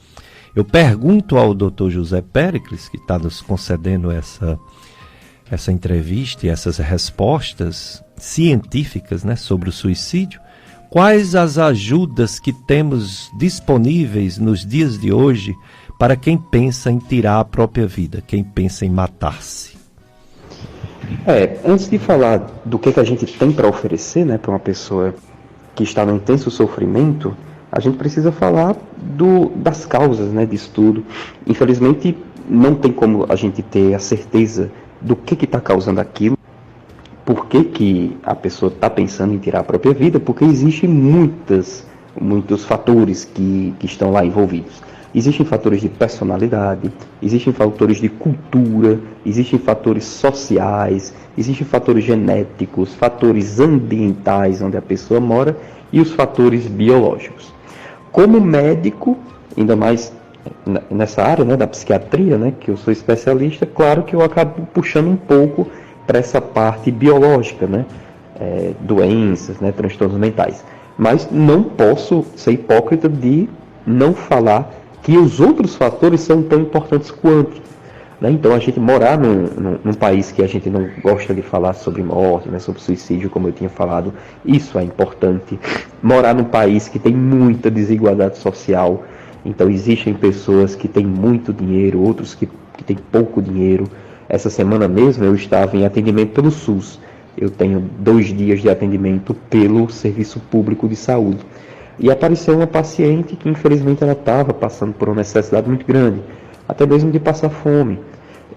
Eu pergunto ao Dr. José Péricles, que está nos concedendo essa entrevista e essas respostas científicas, né, sobre o suicídio, quais as ajudas que temos disponíveis nos dias de hoje para quem pensa em tirar a própria vida, quem pensa em matar-se?
Antes de falar do que a gente tem para oferecer, né, para uma pessoa que está no intenso sofrimento, a gente precisa falar das causas, né, disso tudo. Infelizmente, não tem como a gente ter a certeza do que está causando aquilo, por que a pessoa está pensando em tirar a própria vida, porque existem muitos fatores que estão lá envolvidos. Existem fatores de personalidade, existem fatores de cultura, existem fatores sociais, existem fatores genéticos, fatores ambientais onde a pessoa mora e os fatores biológicos. Como médico, ainda mais nessa área, né, da psiquiatria, né, que eu sou especialista, claro que eu acabo puxando um pouco para essa parte biológica, né, doenças, né, transtornos mentais. Mas não posso ser hipócrita de não falar que os outros fatores são tão importantes quanto. Né? Então, a gente morar num país que a gente não gosta de falar sobre morte, né, sobre suicídio, como eu tinha falado, isso é importante. Morar num país que tem muita desigualdade social, então existem pessoas que têm muito dinheiro, outros que têm pouco dinheiro. Essa semana mesmo eu estava em atendimento pelo SUS. Eu tenho 2 dias de atendimento pelo Serviço Público de Saúde. E apareceu uma paciente que infelizmente ela estava passando por uma necessidade muito grande, até mesmo de passar fome.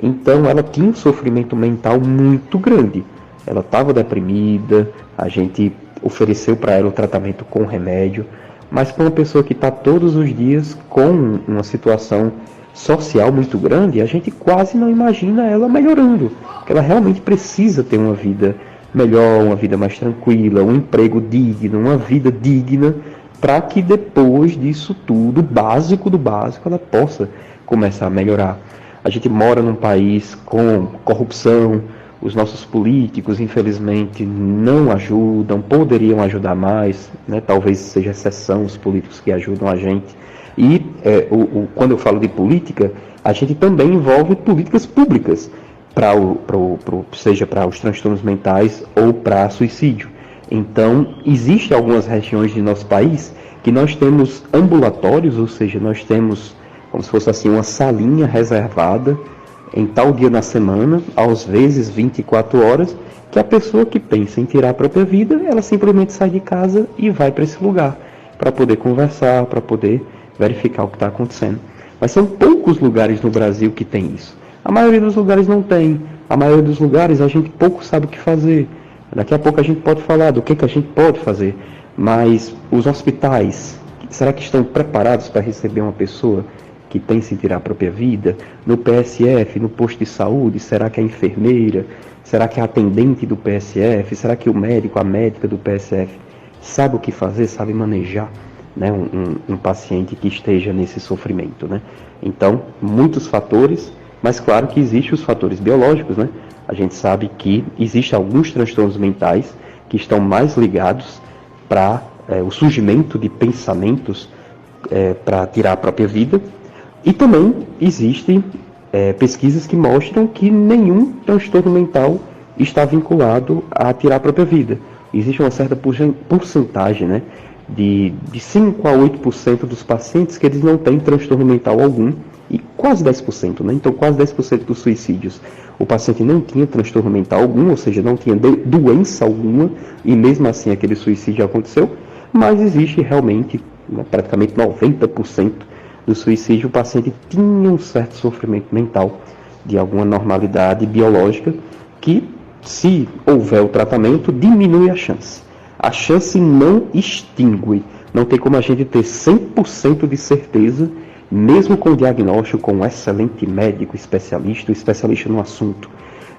Então ela tinha um sofrimento mental muito grande. Ela estava deprimida, a gente ofereceu para ela o tratamento com remédio, mas para uma pessoa que está todos os dias com uma situação social muito grande, a gente quase não imagina ela melhorando, porque ela realmente precisa ter uma vida melhor, uma vida mais tranquila, um emprego digno, uma vida digna, para que depois disso tudo, básico do básico, ela possa começar a melhorar. A gente mora num país com corrupção, os nossos políticos, infelizmente, não ajudam, poderiam ajudar mais, né? Talvez seja exceção os políticos que ajudam a gente. E quando eu falo de política, a gente também envolve políticas públicas, seja para os transtornos mentais ou para suicídio. Então, existem algumas regiões de nosso país que nós temos ambulatórios, ou seja, nós temos como se fosse assim uma salinha reservada em tal dia na semana, às vezes 24 horas, que a pessoa que pensa em tirar a própria vida, ela simplesmente sai de casa e vai para esse lugar, para poder conversar, para poder verificar o que está acontecendo. Mas são poucos lugares no Brasil que tem isso. A maioria dos lugares não tem. A maioria dos lugares a gente pouco sabe o que fazer. Daqui a pouco a gente pode falar do que a gente pode fazer. Mas os hospitais, será que estão preparados para receber uma pessoa que pensa em tirar a própria vida? No PSF, no posto de saúde, será que a enfermeira, será que a atendente do PSF, será que o médico, a médica do PSF sabe o que fazer, sabe manejar, né, um paciente que esteja nesse sofrimento, né? Então, muitos fatores, mas claro que existem os fatores biológicos, né? A gente sabe que existem alguns transtornos mentais que estão mais ligados para o surgimento de pensamentos para tirar a própria vida. E também existem pesquisas que mostram que nenhum transtorno mental está vinculado a tirar a própria vida. Existe uma certa porcentagem, né, de 5 a 8% dos pacientes que eles não têm transtorno mental algum, e quase 10%, né? Então quase 10% dos suicídios o paciente não tinha transtorno mental algum, ou seja, não tinha doença alguma, e mesmo assim aquele suicídio aconteceu. Mas existe realmente, né, praticamente 90% do suicídio, o paciente tinha um certo sofrimento mental, de alguma normalidade biológica, que, se houver o tratamento, diminui a chance. A chance não extingue. Não tem como a gente ter 100% de certeza, mesmo com o diagnóstico, com um excelente médico especialista, o especialista no assunto.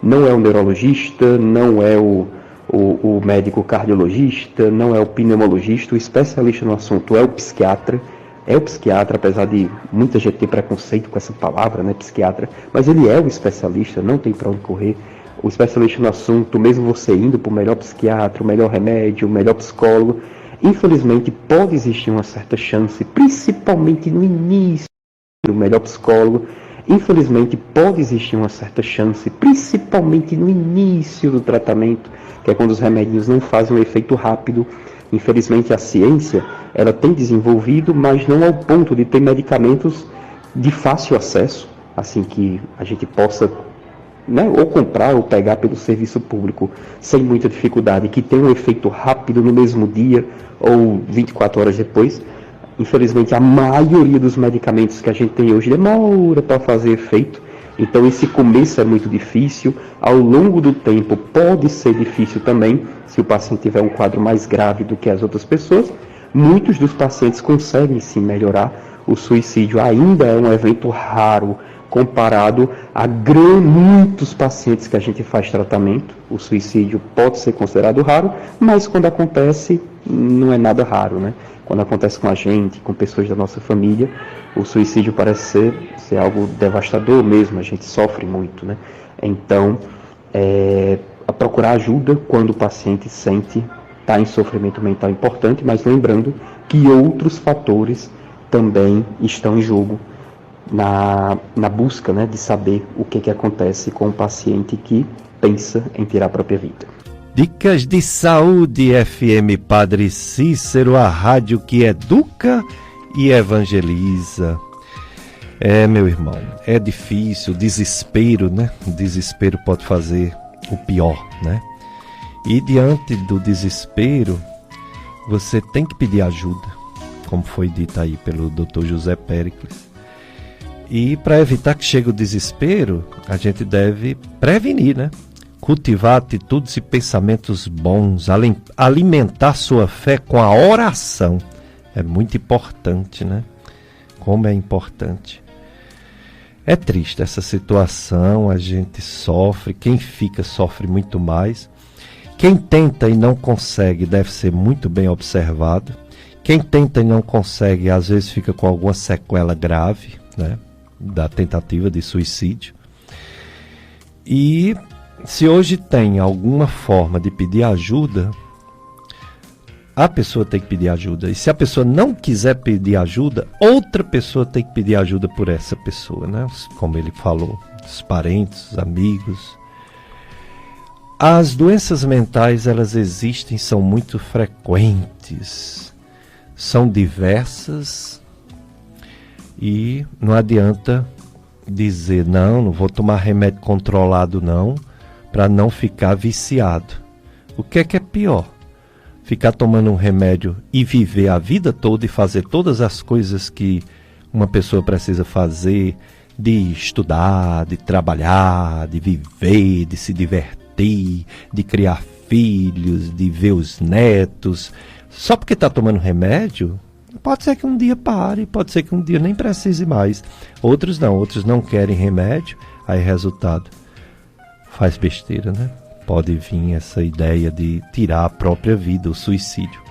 Não é o neurologista, não é o médico cardiologista, não é o pneumologista, o especialista no assunto é o psiquiatra. É o psiquiatra, apesar de muita gente ter preconceito com essa palavra, né, psiquiatra, mas ele é o especialista, não tem para onde correr. O especialista no assunto, mesmo você indo para o melhor psiquiatra, o melhor remédio, o melhor psicólogo, infelizmente pode existir uma certa chance, principalmente no início do melhor psicólogo, infelizmente pode existir uma certa chance, principalmente no início do tratamento, que é quando os remédios não fazem um efeito rápido. Infelizmente a ciência, ela tem desenvolvido, mas não ao ponto de ter medicamentos de fácil acesso, assim que a gente possa, né, ou comprar ou pegar pelo serviço público sem muita dificuldade, que tem um efeito rápido no mesmo dia ou 24 horas depois. Infelizmente a maioria dos medicamentos que a gente tem hoje demora para fazer efeito. Então esse começo é muito difícil, ao longo do tempo pode ser difícil também, se o paciente tiver um quadro mais grave do que as outras pessoas. Muitos dos pacientes conseguem sim melhorar. O suicídio ainda é um evento raro comparado a muitos pacientes que a gente faz tratamento. O suicídio pode ser considerado raro, mas quando acontece não é nada raro, né? Quando acontece com a gente, com pessoas da nossa família, o suicídio parece ser algo devastador mesmo, a gente sofre muito, né? Então, a procurar ajuda quando o paciente sente estar em sofrimento mental importante, mas lembrando que outros fatores também estão em jogo na busca, né, de saber o que acontece com o paciente que pensa em tirar a própria vida.
Dicas de Saúde FM Padre Cícero, a rádio que educa e evangeliza. Meu irmão, é difícil, desespero, né? O desespero pode fazer o pior, né? E diante do desespero, você tem que pedir ajuda, como foi dito aí pelo Dr. José Péricles. E para evitar que chegue o desespero, a gente deve prevenir, né? Cultivar atitudes e pensamentos bons, alimentar sua fé com a oração. É muito importante, né? Como é importante. É triste essa situação, a gente sofre, quem fica sofre muito mais. Quem tenta e não consegue deve ser muito bem observado. Quem tenta e não consegue, às vezes fica com alguma sequela grave, né, da tentativa de suicídio. E se hoje tem alguma forma de pedir ajuda, a pessoa tem que pedir ajuda. E se a pessoa não quiser pedir ajuda, outra pessoa tem que pedir ajuda por essa pessoa, né? Como ele falou, os parentes, os amigos. As doenças mentais, elas existem, são muito frequentes, são diversas e não adianta dizer, não vou tomar remédio controlado não, para não ficar viciado. O que é pior? Ficar tomando um remédio e viver a vida toda e fazer todas as coisas que uma pessoa precisa fazer, de estudar, de trabalhar, de viver, de se divertir, de criar filhos, de ver os netos, só porque está tomando remédio? Pode ser que um dia pare, pode ser que um dia nem precise mais. Outros não querem remédio, aí resultado, faz besteira, né? Pode vir essa ideia de tirar a própria vida, o suicídio.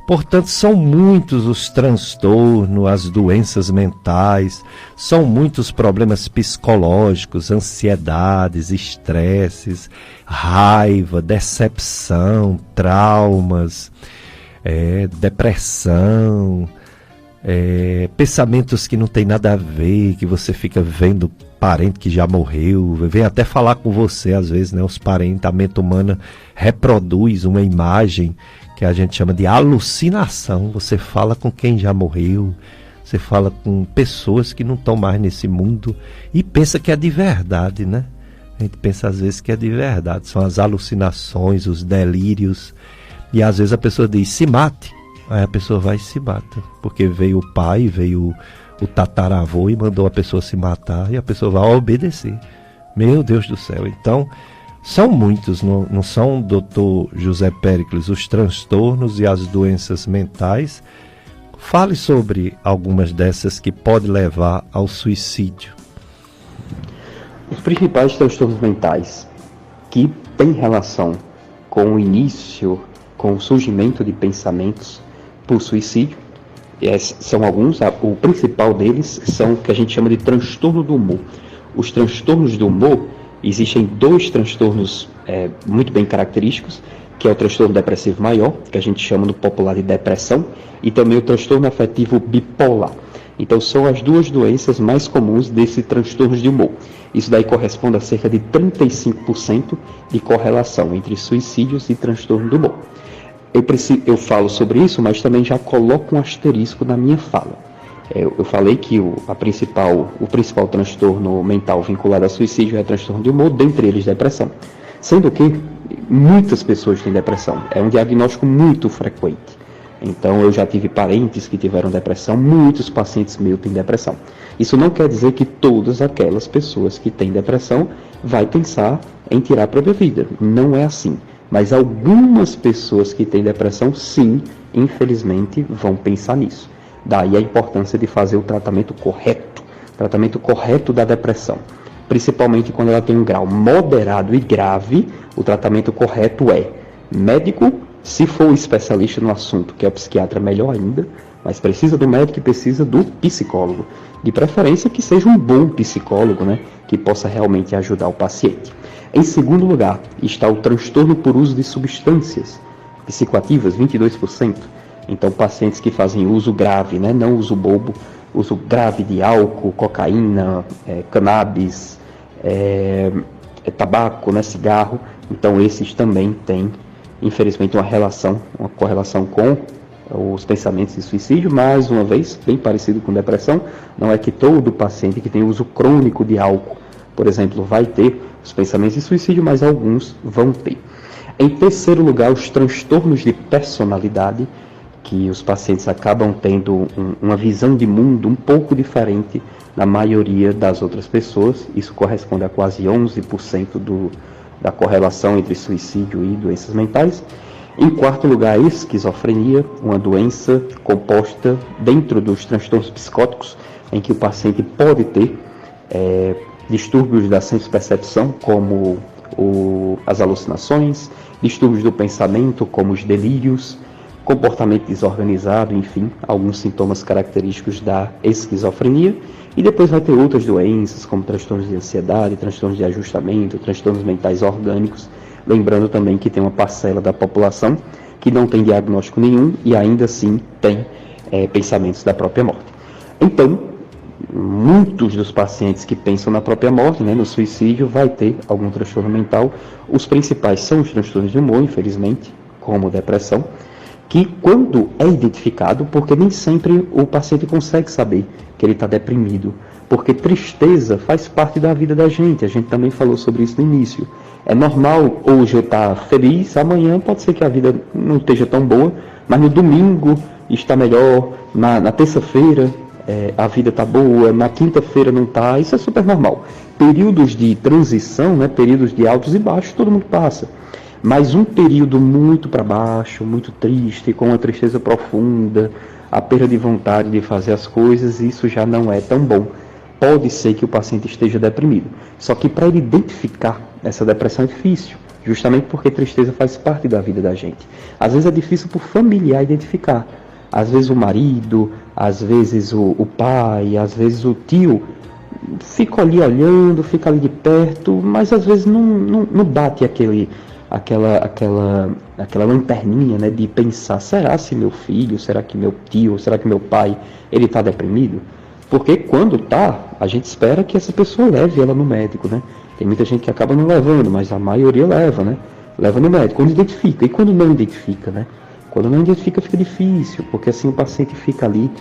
Portanto, são muitos os transtornos, as doenças mentais, são muitos problemas psicológicos, ansiedades, estresses, raiva, decepção, traumas, depressão, pensamentos que não tem nada a ver, que você fica vendo parente que já morreu, vem até falar com você às vezes, né? Os parentes, a mente humana reproduz uma imagem que a gente chama de alucinação. Você fala com quem já morreu, você fala com pessoas que não estão mais nesse mundo e pensa que é de verdade, né? A gente pensa às vezes que é de verdade, são as alucinações, os delírios, e às vezes a pessoa diz, se mate, aí a pessoa vai e se mata, porque veio o pai, veio o tataravô e mandou a pessoa se matar, e a pessoa vai obedecer. Meu Deus do céu. Então, são muitos, não são, doutor José Péricles, os transtornos e as doenças mentais. Fale sobre algumas dessas que podem levar ao suicídio.
Os principais transtornos mentais que têm relação com o início, com o surgimento de pensamentos por suicídio, são alguns. O principal deles são o que a gente chama de transtorno do humor. Os transtornos do humor, existem dois transtornos muito bem característicos, que é o transtorno depressivo maior, que a gente chama no popular de depressão, e também o transtorno afetivo bipolar. Então são as duas doenças mais comuns desses transtornos de humor. Isso daí corresponde a cerca de 35% de correlação entre suicídios e transtorno do humor. Eu falo sobre isso, mas também já coloco um asterisco na minha fala. Eu falei que o principal transtorno mental vinculado a suicídio é o transtorno de humor, dentre eles depressão. Sendo que muitas pessoas têm depressão, é um diagnóstico muito frequente. Então eu já tive parentes que tiveram depressão, muitos pacientes meus têm depressão. Isso não quer dizer que todas aquelas pessoas que têm depressão vai pensar em tirar a própria vida, não é assim. Mas algumas pessoas que têm depressão, sim, infelizmente, vão pensar nisso. Daí a importância de fazer o tratamento correto da depressão. Principalmente quando ela tem um grau moderado e grave, o tratamento correto é médico, se for especialista no assunto, que é o psiquiatra, melhor ainda, mas precisa do médico e precisa do psicólogo. De preferência que seja um bom psicólogo, né, que possa realmente ajudar o paciente. Em segundo lugar, está o transtorno por uso de substâncias psicoativas, 22%. Então, pacientes que fazem uso grave, né, não uso bobo, uso grave de álcool, cocaína, cannabis, tabaco, né, cigarro. Então, esses também têm, infelizmente, uma correlação com os pensamentos de suicídio. Mais uma vez, bem parecido com depressão, não é que todo paciente que tem uso crônico de álcool, por exemplo, vai ter os pensamentos de suicídio, mas alguns vão ter. Em terceiro lugar, os transtornos de personalidade, que os pacientes acabam tendo uma visão de mundo um pouco diferente da maioria das outras pessoas. Isso corresponde a quase 11% da correlação entre suicídio e doenças mentais. Em quarto lugar, a esquizofrenia, uma doença composta dentro dos transtornos psicóticos, em que o paciente pode ter distúrbios da senso-percepção, como as alucinações, distúrbios do pensamento, como os delírios, comportamento desorganizado, enfim, alguns sintomas característicos da esquizofrenia. E depois vai ter outras doenças, como transtornos de ansiedade, transtornos de ajustamento, transtornos mentais orgânicos. Lembrando também que tem uma parcela da população que não tem diagnóstico nenhum e ainda assim tem pensamentos da própria morte. Então, muitos dos pacientes que pensam na própria morte, no suicídio, vai ter algum transtorno mental. Os principais são os transtornos de humor, infelizmente, como depressão, que quando é identificado, porque nem sempre o paciente consegue saber que ele está deprimido, porque tristeza faz parte da vida da gente, a gente também falou sobre isso no início. É normal hoje eu estar feliz, amanhã pode ser que a vida não esteja tão boa, mas no domingo está melhor, na terça-feira a vida está boa, na quinta-feira não está, isso é super normal. Períodos de transição, períodos de altos e baixos, todo mundo passa. Mas um período muito para baixo, muito triste, com uma tristeza profunda, a perda de vontade de fazer as coisas, isso já não é tão bom. Pode ser que o paciente esteja deprimido. Só que para ele identificar essa depressão é difícil, justamente porque tristeza faz parte da vida da gente. Às vezes é difícil para o familiar identificar. Às vezes o marido, às vezes o pai, às vezes o tio fica ali olhando, fica ali de perto, mas às vezes não bate aquela lanterninha, de pensar, será se meu filho, será que meu tio, será que meu pai, ele está deprimido? Porque quando está, a gente espera que essa pessoa leve ela no médico, Tem muita gente que acaba não levando, mas a maioria leva, Leva no médico, quando identifica. E quando não identifica, Quando não identifica fica difícil, porque assim o paciente fica ali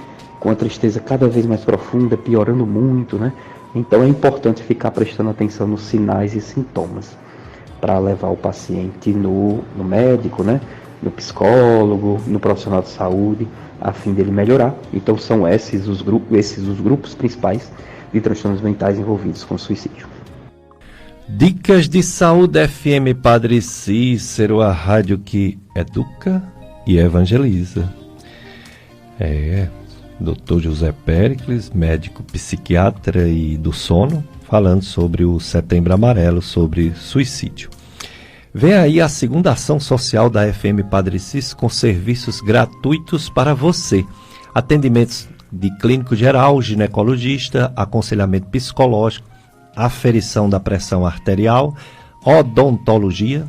com a tristeza cada vez mais profunda, piorando muito, Então é importante ficar prestando atenção nos sinais e sintomas, para levar o paciente no médico, no psicólogo, no profissional de saúde, a fim dele melhorar. Então são esses os grupos principais de transtornos mentais envolvidos com suicídio.
Dicas de Saúde FM Padre Cícero, a rádio que educa e evangeliza. Dr. José Péricles, médico psiquiatra e do sono, falando sobre o Setembro Amarelo, sobre suicídio. Vem aí a segunda ação social da FM Padre Cícero com serviços gratuitos para você. Atendimentos de clínico geral, ginecologista, aconselhamento psicológico, aferição da pressão arterial, odontologia,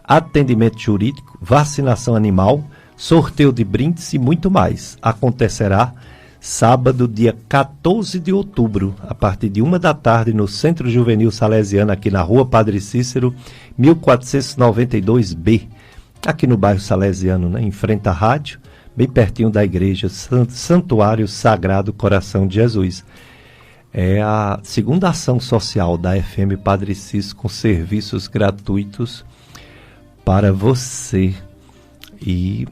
atendimento jurídico, vacinação animal, sorteio de brindes e muito mais. Acontecerá sábado, dia 14 de outubro, a partir de 13h, no Centro Juvenil Salesiano, aqui na Rua Padre Cícero, 1492B, aqui no bairro Salesiano, em frente à rádio, bem pertinho da igreja Santuário Sagrado Coração de Jesus. É a segunda ação social da FM Padre Cícero com serviços gratuitos para você. E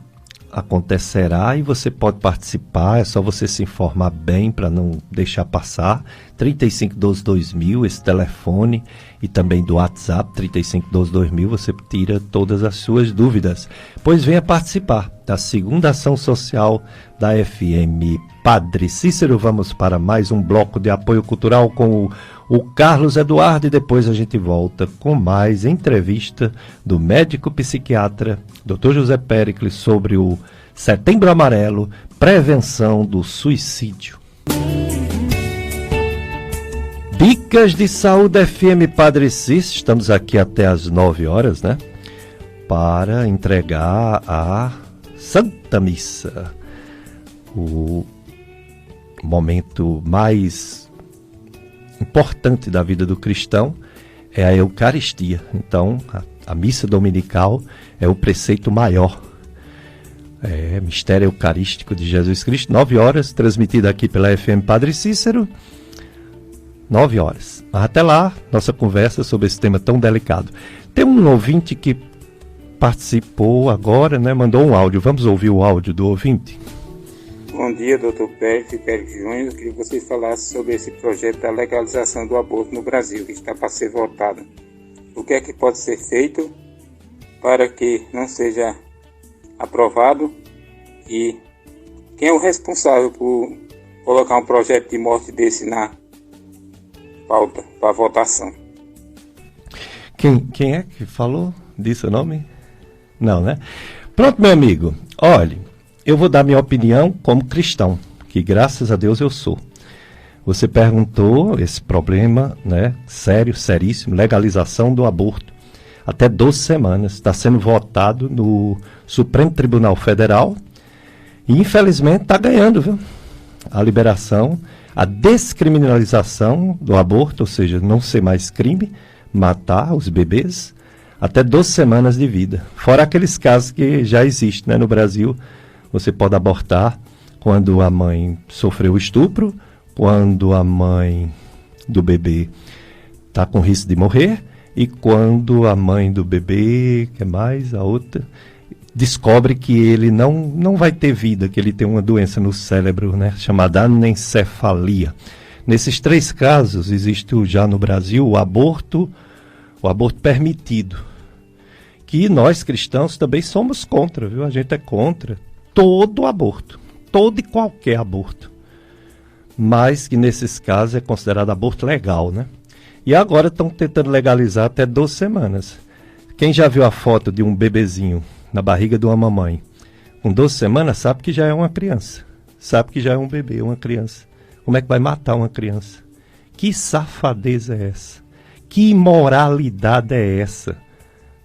acontecerá e você pode participar, é só você se informar bem para não deixar passar. 3512-2000, esse telefone, e também do WhatsApp 3512-2000, você tira todas as suas dúvidas. Pois venha participar da segunda ação social da FM Padre Cícero. Vamos para mais um bloco de apoio cultural com o Carlos Eduardo e depois a gente volta com mais entrevista do médico psiquiatra Dr. José Péricles sobre o Setembro Amarelo, prevenção do suicídio. Dicas de Saúde FM Padre Cícero, estamos aqui até às 9h, para entregar a Santa Missa, o momento mais importante da vida do cristão é a Eucaristia. Então, a missa dominical é o preceito maior. Mistério Eucarístico de Jesus Cristo, 9h, transmitida aqui pela FM Padre Cícero, 9h. Mas até lá, nossa conversa sobre esse tema tão delicado. Tem um ouvinte que participou agora, mandou um áudio. Vamos ouvir o áudio do ouvinte?
Bom dia, Dr. Péricles Júnior. Eu queria que vocês falassem sobre esse projeto da legalização do aborto no Brasil, que está para ser votado. O que é que pode ser feito para que não seja aprovado? E quem é o responsável por colocar um projeto de morte desse na pauta para votação?
Quem é que falou? Disse o nome? Não, né? Pronto, meu amigo. Olhe, eu vou dar minha opinião como cristão, que graças a Deus eu sou. Você perguntou esse problema, né? Sério, seríssimo, legalização do aborto. Até 12 semanas. Está sendo votado no Supremo Tribunal Federal. E infelizmente está ganhando, viu? A liberação, a descriminalização do aborto, ou seja, não ser mais crime matar os bebês, até 12 semanas de vida. Fora aqueles casos que já existem, né? No Brasil, você pode abortar quando a mãe sofreu estupro, quando a mãe do bebê está com risco de morrer e quando a mãe do bebê, que é mais a outra, descobre que ele não vai ter vida, que ele tem uma doença no cérebro, né, chamada anencefalia. Nesses 3 casos, existe já no Brasil o aborto permitido, que nós cristãos também somos contra, viu? A gente é contra todo aborto, todo e qualquer aborto, mas que nesses casos é considerado aborto legal, né? E agora estão tentando legalizar até 12 semanas. Quem já viu a foto de um bebezinho na barriga de uma mamãe com 12 semanas sabe que já é uma criança, sabe que já é um bebê, uma criança. Como é que vai matar uma criança? Que safadeza é essa? Que imoralidade é essa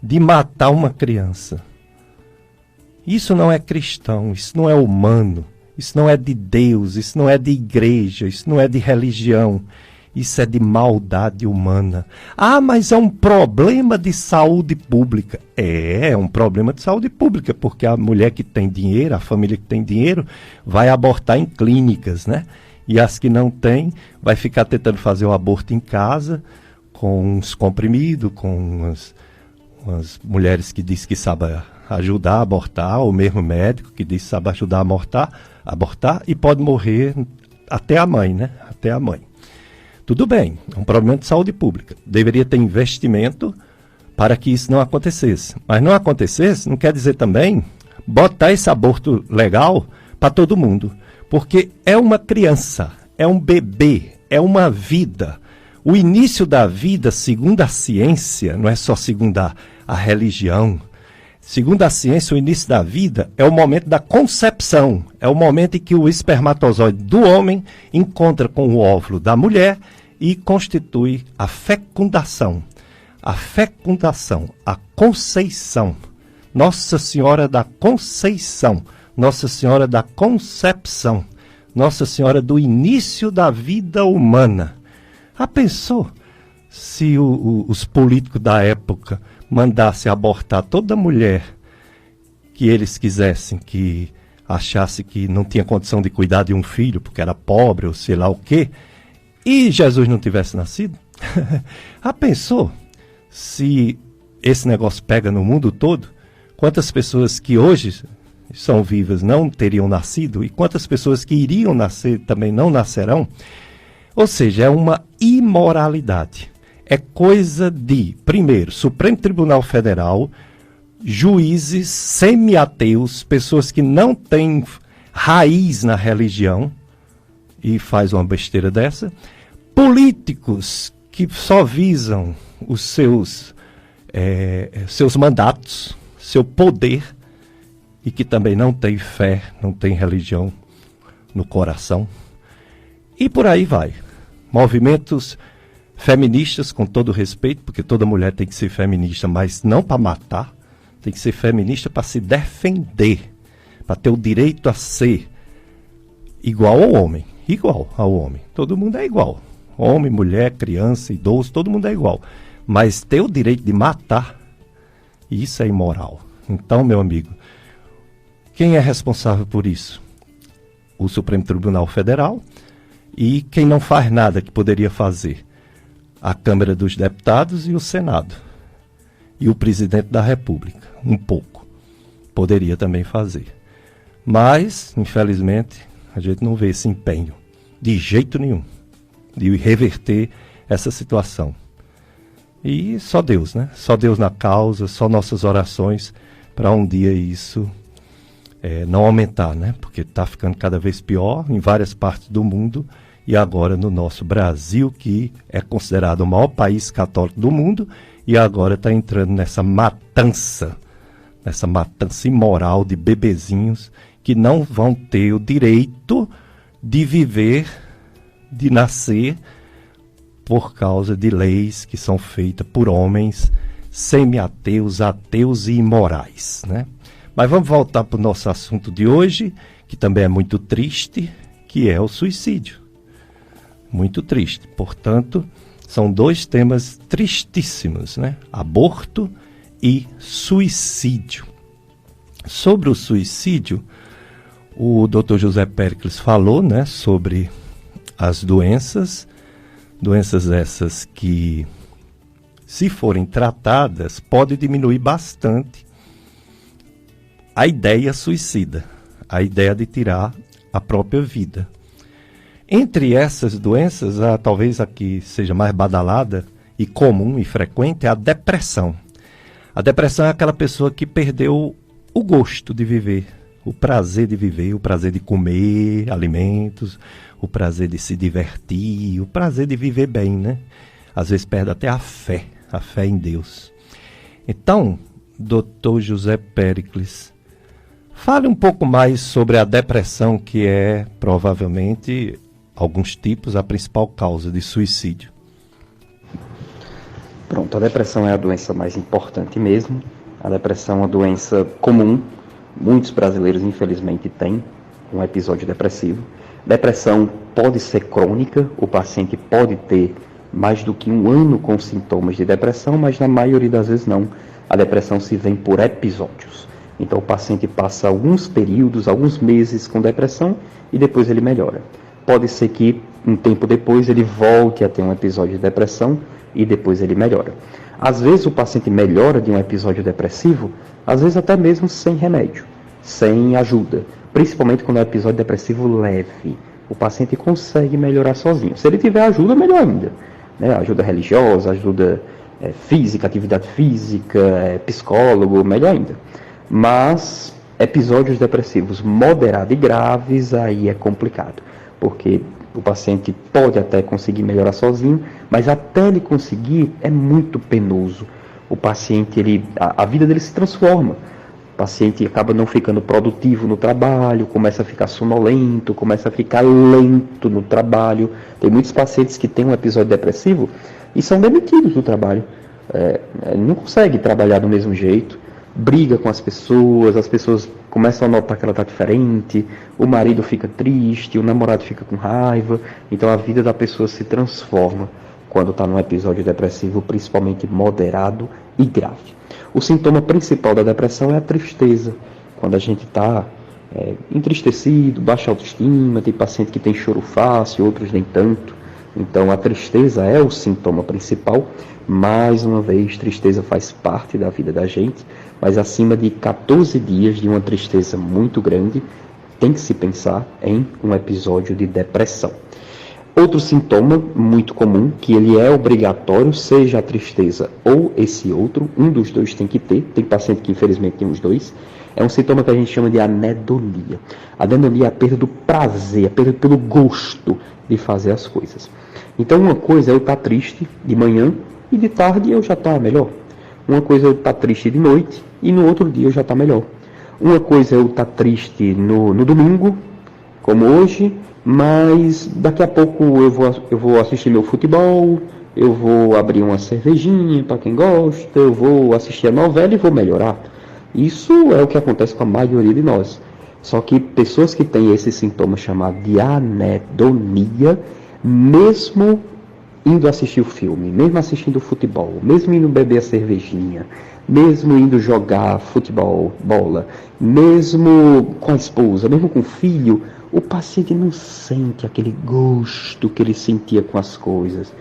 de matar uma criança? Isso não é cristão, isso não é humano, isso não é de Deus, isso não é de igreja, isso não é de religião, isso é de maldade humana. Ah, mas é um problema de saúde pública. É um problema de saúde pública, porque a mulher que tem dinheiro, a família que tem dinheiro, vai abortar em clínicas, né? E as que não têm, vai ficar tentando fazer o aborto em casa, com uns comprimidos, com umas mulheres que dizem que sabem ajudar a abortar, ou mesmo médico que diz que sabe ajudar a abortar, e pode morrer até a mãe, né? Até a mãe. Tudo bem, é um problema de saúde pública. Deveria ter investimento para que isso não acontecesse. Mas não acontecesse não quer dizer também botar esse aborto legal para todo mundo. Porque é uma criança, é um bebê, é uma vida. O início da vida, segundo a ciência, não é só segundo a religião, segundo a ciência, o início da vida é o momento da concepção, é o momento em que o espermatozoide do homem encontra com o óvulo da mulher e constitui a fecundação. A fecundação, a conceição. Nossa Senhora da Conceição, Nossa Senhora da Concepção, Nossa Senhora do início da vida humana. Ah, pensou se os políticos da época mandassem abortar toda mulher que eles quisessem, que achasse que não tinha condição de cuidar de um filho porque era pobre ou sei lá o quê, e Jesus não tivesse nascido? Ah, pensou se esse negócio pega no mundo todo? Quantas pessoas que hoje são vivas não teriam nascido e quantas pessoas que iriam nascer também não nascerão? Ou seja, é uma imoralidade. É coisa de, primeiro, Supremo Tribunal Federal, juízes semi-ateus, pessoas que não têm raiz na religião, e faz uma besteira dessa, políticos que só visam os seus mandatos, seu poder, e que também não têm fé, não têm religião no coração, e por aí vai. Movimentos feministas, com todo respeito, porque toda mulher tem que ser feminista, mas não para matar, tem que ser feminista para se defender, para ter o direito a ser igual ao homem, todo mundo é igual, homem, mulher, criança, idoso, todo mundo é igual, mas ter o direito de matar, isso é imoral. Então, meu amigo, quem é responsável por isso? O Supremo Tribunal Federal. E quem não faz nada que poderia fazer? A Câmara dos Deputados e o Senado. E o Presidente da República, um pouco. Poderia também fazer. Mas, infelizmente, a gente não vê esse empenho, de jeito nenhum, de reverter essa situação. E só Deus, né? Só Deus na causa, só nossas orações para um dia isso não aumentar, né? Porque está ficando cada vez pior em várias partes do mundo. E agora no nosso Brasil, que é considerado o maior país católico do mundo, e agora está entrando nessa matança imoral de bebezinhos que não vão ter o direito de viver, de nascer, por causa de leis que são feitas por homens semi-ateus, ateus e imorais, né? Mas vamos voltar para o nosso assunto de hoje, que também é muito triste, que é o suicídio. Muito triste. Portanto, são dois temas tristíssimos, né? Aborto e suicídio. Sobre o suicídio, o Dr. José Péricles falou, né, sobre as doenças essas que, se forem tratadas, pode diminuir bastante a ideia suicida, a ideia de tirar a própria vida. Entre essas doenças, talvez a que seja mais badalada e comum e frequente é a depressão. A depressão é aquela pessoa que perdeu o gosto de viver, o prazer de viver, o prazer de comer alimentos, o prazer de se divertir, o prazer de viver bem, né? Às vezes perde até a fé em Deus. Então, Dr. José Péricles, fale um pouco mais sobre a depressão, que é provavelmente, alguns tipos, a principal causa de suicídio.
Pronto, a depressão é a doença mais importante mesmo. A depressão é uma doença comum. Muitos brasileiros, infelizmente, têm um episódio depressivo. Depressão pode ser crônica, o paciente pode ter mais do que 1 ano com sintomas de depressão, mas na maioria das vezes não. A depressão se vem por episódios. Então o paciente passa alguns períodos, alguns meses com depressão e depois ele melhora. Pode ser que um tempo depois ele volte a ter um episódio de depressão e depois ele melhora. Às vezes o paciente melhora de um episódio depressivo, às vezes até mesmo sem remédio, sem ajuda. Principalmente quando é um episódio depressivo leve. O paciente consegue melhorar sozinho. Se ele tiver ajuda, melhor ainda, né? Ajuda religiosa, ajuda física, atividade física, psicólogo, melhor ainda. Mas episódios depressivos moderados e graves, aí é complicado. Porque o paciente pode até conseguir melhorar sozinho, mas até ele conseguir é muito penoso. O paciente, a vida dele se transforma. O paciente acaba não ficando produtivo no trabalho, começa a ficar sonolento, começa a ficar lento no trabalho. Tem muitos pacientes que têm um episódio depressivo e são demitidos do trabalho. Não consegue trabalhar do mesmo jeito, briga com as pessoas começam a notar que ela está diferente, o marido fica triste, o namorado fica com raiva. Então a vida da pessoa se transforma quando está num episódio depressivo, principalmente moderado e grave. O sintoma principal da depressão é a tristeza. Quando a gente está entristecido, baixa autoestima, tem paciente que tem choro fácil, outros nem tanto. Então a tristeza é o sintoma principal. Mais uma vez, tristeza faz parte da vida da gente, mas acima de 14 dias de uma tristeza muito grande, tem que se pensar em um episódio de depressão. Outro sintoma muito comum, que ele é obrigatório, seja a tristeza ou esse outro, um dos dois tem que ter, tem paciente que infelizmente tem os dois, é um sintoma que a gente chama de anedonia. A anedonia é a perda do prazer, a perda pelo gosto de fazer as coisas. Então uma coisa é eu estar triste de manhã e de tarde eu já estar melhor. Uma coisa é eu estar triste de noite e no outro dia eu já estar melhor. Uma coisa é eu estar triste no domingo, como hoje, mas daqui a pouco eu vou assistir meu futebol, eu vou abrir uma cervejinha para quem gosta, eu vou assistir a novela e vou melhorar. Isso é o que acontece com a maioria de nós. Só que pessoas que têm esse sintoma chamado de anedonia, mesmo indo assistir o filme, mesmo assistindo o futebol, mesmo indo beber a cervejinha, mesmo indo jogar futebol, bola, mesmo com a esposa, mesmo com o filho, o paciente não sente aquele gosto que ele sentia com as coisas.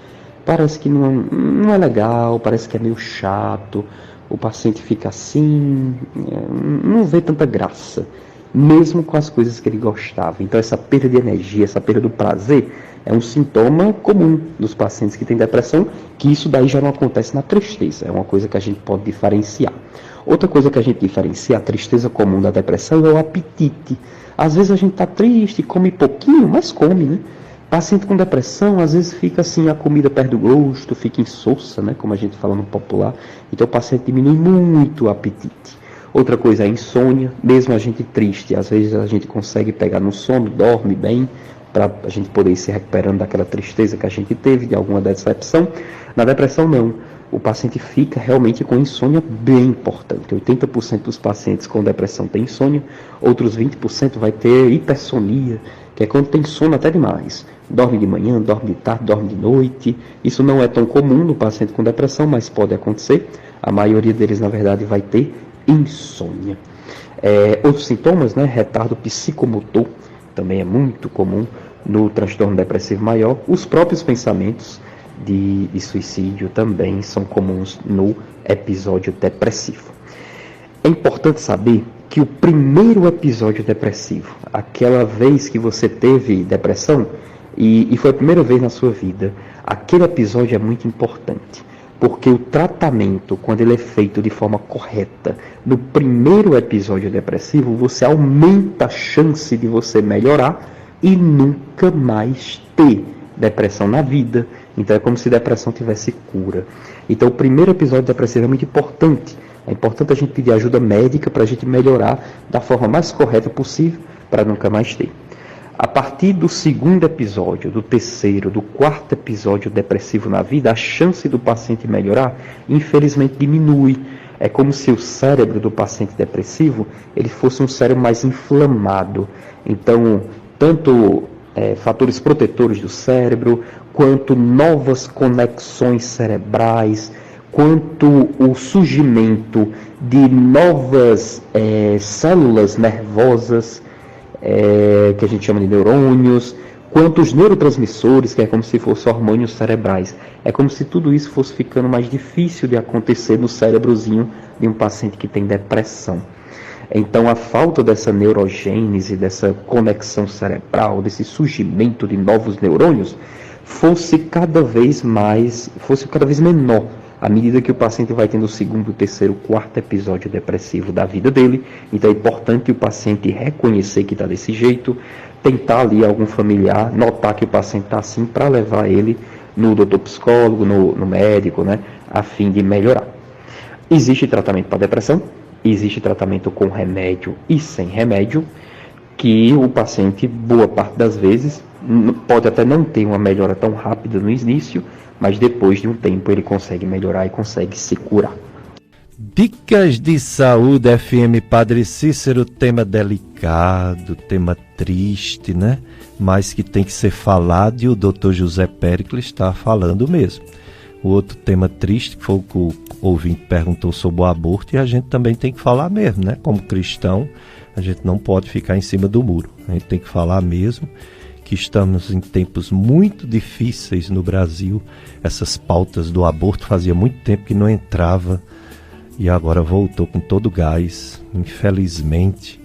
Parece que não é legal, parece que é meio chato, o paciente fica assim, não vê tanta graça, mesmo com as coisas que ele gostava. Então essa perda de energia, essa perda do prazer, é um sintoma comum dos pacientes que têm depressão, que isso daí já não acontece na tristeza, é uma coisa que a gente pode diferenciar. Outra coisa que a gente diferencia, a tristeza comum da depressão, é o apetite. Às vezes a gente está triste, come pouquinho, mas come, né? Paciente com depressão, às vezes fica assim, a comida perde o gosto, fica insossa, né, como a gente fala no popular. Então o paciente diminui muito o apetite. Outra coisa é a insônia, mesmo a gente triste, às vezes a gente consegue pegar no sono, dorme bem, para a gente poder ir se recuperando daquela tristeza que a gente teve, de alguma decepção. Na depressão não, o paciente fica realmente com insônia bem importante. 80% dos pacientes com depressão tem insônia, outros 20% vai ter hipersonia, que é quando tem sono até demais. Dorme de manhã, dorme de tarde, dorme de noite. Isso não é tão comum no paciente com depressão, mas pode acontecer. A maioria deles, na verdade, vai ter insônia. Outros sintomas, né? Retardo psicomotor, também é muito comum no transtorno depressivo maior. Os próprios pensamentos de suicídio também são comuns no episódio depressivo. É importante saber que o primeiro episódio depressivo, aquela vez que você teve depressão, e foi a primeira vez na sua vida, aquele episódio é muito importante, porque o tratamento, quando ele é feito de forma correta, no primeiro episódio depressivo, você aumenta a chance de você melhorar e nunca mais ter depressão na vida. Então é como se depressão tivesse cura. Então o primeiro episódio depressivo é muito importante. É importante a gente pedir ajuda médica para a gente melhorar da forma mais correta possível para nunca mais ter. A partir do segundo episódio, do terceiro, do quarto episódio depressivo na vida, a chance do paciente melhorar, infelizmente, diminui. É como se o cérebro do paciente depressivo ele fosse um cérebro mais inflamado. Então, tanto fatores protetores do cérebro, quanto novas conexões cerebrais, quanto o surgimento de novas células nervosas, que a gente chama de neurônios, quanto os neurotransmissores, que é como se fossem hormônios cerebrais. É como se tudo isso fosse ficando mais difícil de acontecer no cérebrozinho de um paciente que tem depressão. Então a falta dessa neurogênese, dessa conexão cerebral, desse surgimento de novos neurônios, fosse cada vez menor, à medida que o paciente vai tendo o segundo, terceiro, quarto episódio depressivo da vida dele. Então é importante o paciente reconhecer que está desse jeito, tentar ali algum familiar, notar que o paciente está assim, para levar ele no doutor psicólogo, no médico, né, a fim de melhorar. Existe tratamento para depressão, existe tratamento com remédio e sem remédio, que o paciente, boa parte das vezes, pode até não ter uma melhora tão rápida no início, mas depois de um tempo ele consegue melhorar e consegue se curar.
Dicas de Saúde FM Padre Cícero, tema delicado, tema triste, né? Mas que tem que ser falado, e o Dr. José Péricles está falando mesmo. O outro tema triste, que foi o que o ouvinte perguntou sobre o aborto, e a gente também tem que falar mesmo, né? Como cristão, a gente não pode ficar em cima do muro. A gente tem que falar mesmo que estamos em tempos muito difíceis no Brasil. Essas pautas do aborto fazia muito tempo que não entrava e agora voltou com todo o gás. Infelizmente,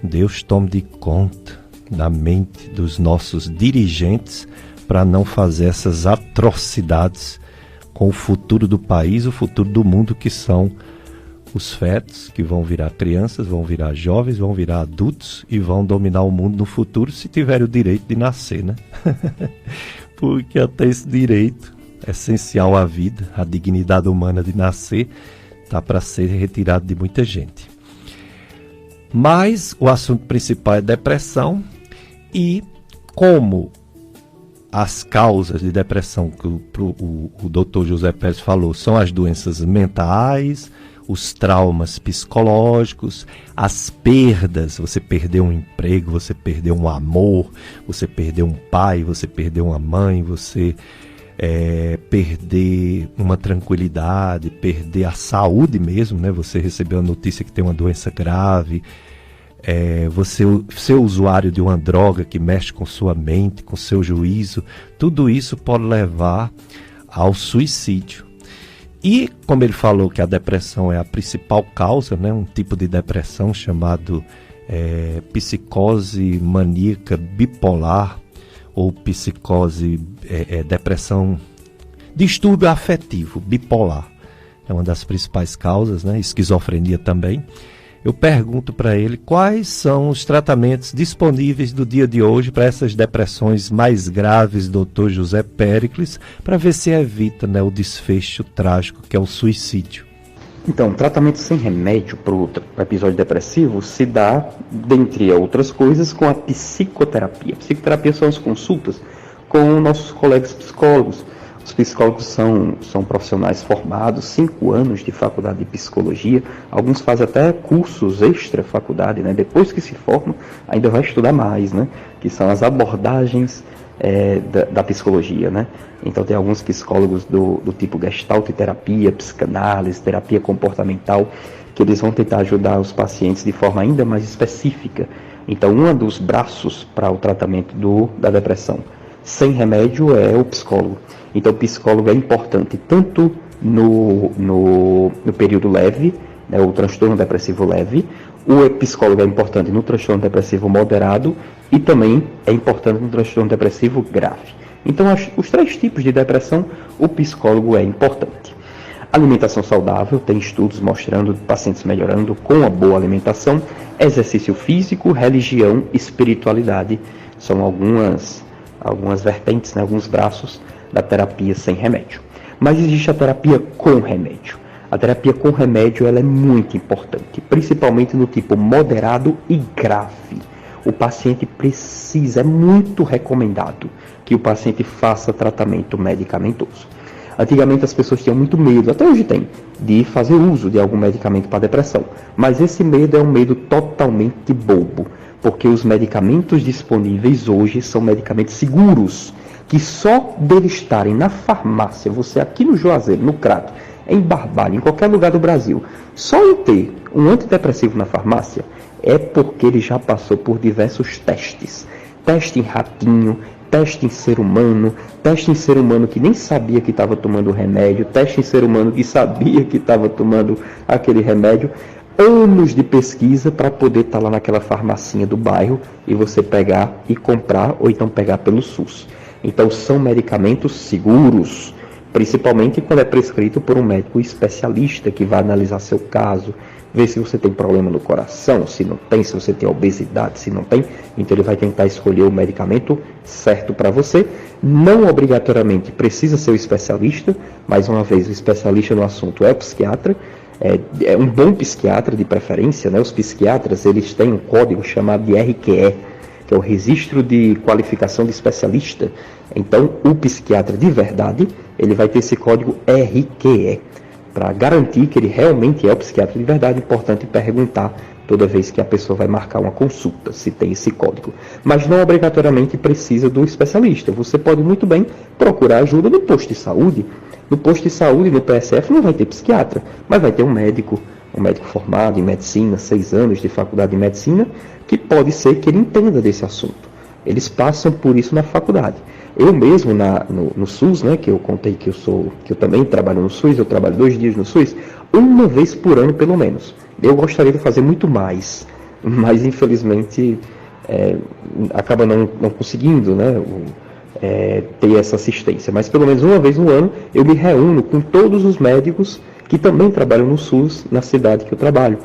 Deus tome de conta da mente dos nossos dirigentes para não fazer essas atrocidades com o futuro do país, o futuro do mundo, que são os fetos, que vão virar crianças, vão virar jovens, vão virar adultos e vão dominar o mundo no futuro, se tiverem o direito de nascer, né? Porque até esse direito essencial à vida, a dignidade humana de nascer, está para ser retirado de muita gente. Mas o assunto principal é depressão, e como as causas de depressão que o Dr. José Pérez falou são as doenças mentais, os traumas psicológicos, as perdas. Você perdeu um emprego, você perdeu um amor, você perdeu um pai, você perdeu uma mãe, você perder uma tranquilidade, perder a saúde mesmo, né? Você recebeu a notícia que tem uma doença grave, você ser usuário de uma droga que mexe com sua mente, com seu juízo, tudo isso pode levar ao suicídio. E, como ele falou que a depressão é a principal causa, né, um tipo de depressão chamado psicose maníaca bipolar, ou psicose, depressão, distúrbio afetivo bipolar. É uma das principais causas, né, esquizofrenia também. eu pergunto para ele quais são os tratamentos disponíveis do dia de hoje para essas depressões mais graves, doutor José Péricles, para ver se evita, né, o desfecho trágico que é o suicídio.
Então, tratamento sem remédio para o episódio depressivo se dá, dentre outras coisas, com a psicoterapia. A psicoterapia são as consultas com nossos colegas psicólogos. Os psicólogos são profissionais formados, 5 anos de faculdade de psicologia, alguns fazem até cursos extra-faculdade, né? Depois que se formam, ainda vai estudar mais, né? Que são as abordagens da psicologia, né? Então tem alguns psicólogos do tipo Gestalt terapia, psicanálise, terapia comportamental, que eles vão tentar ajudar os pacientes de forma ainda mais específica. Então um dos braços para o tratamento da depressão sem remédio é o psicólogo. Então o psicólogo é importante tanto no período leve, né, o transtorno depressivo leve, o psicólogo é importante no transtorno depressivo moderado e também é importante no transtorno depressivo grave. Então os 3 tipos de depressão, o psicólogo é importante. Alimentação saudável, tem estudos mostrando pacientes melhorando com a boa alimentação, exercício físico, religião, espiritualidade, são algumas vertentes, né, alguns braços da terapia sem remédio. Mas existe a terapia com remédio. A terapia com remédio ela é muito importante, principalmente no tipo moderado e grave. O paciente precisa, é muito recomendado que o paciente faça tratamento medicamentoso. Antigamente as pessoas tinham muito medo, até hoje tem, de fazer uso de algum medicamento para depressão. Mas esse medo é um medo totalmente bobo, porque os medicamentos disponíveis hoje são medicamentos seguros, que só deles estarem na farmácia, você aqui no Juazeiro, no Crato, em Barbalha, em qualquer lugar do Brasil, só em ter um antidepressivo na farmácia, é porque ele já passou por diversos testes. Teste em ratinho, teste em ser humano que nem sabia que estava tomando remédio, teste em ser humano que sabia que estava tomando aquele remédio. Anos de pesquisa para poder estar lá naquela farmacinha do bairro e você pegar e comprar, ou então pegar pelo SUS. Então são medicamentos seguros, principalmente quando é prescrito por um médico especialista que vai analisar seu caso, ver se você tem problema no coração, se não tem, se você tem obesidade, se não tem. Então ele vai tentar escolher o medicamento certo para você. Não obrigatoriamente precisa ser o especialista, mais uma vez o especialista no assunto é o psiquiatra, é um bom psiquiatra de preferência, né? Os psiquiatras eles têm um código chamado de RQE, que é o Registro de Qualificação de Especialista. Então o psiquiatra de verdade, ele vai ter esse código RQE, para garantir que ele realmente é o psiquiatra de verdade. É importante perguntar toda vez que a pessoa vai marcar uma consulta, se tem esse código. Mas não obrigatoriamente precisa do especialista. Você pode muito bem procurar ajuda no posto de saúde. No posto de saúde, no PSF, não vai ter psiquiatra, mas vai ter um médico formado em medicina, 6 anos de faculdade de medicina, que pode ser que ele entenda desse assunto. Eles passam por isso na faculdade. Eu mesmo, no SUS, né, que eu contei que eu também trabalho no SUS, eu trabalho 2 dias no SUS, uma vez por ano pelo menos. Eu gostaria de fazer muito mais, mas infelizmente acaba não conseguindo, né, ter essa assistência. Mas pelo menos uma vez no ano eu me reúno com todos os médicos que também trabalham no SUS na cidade que eu trabalho.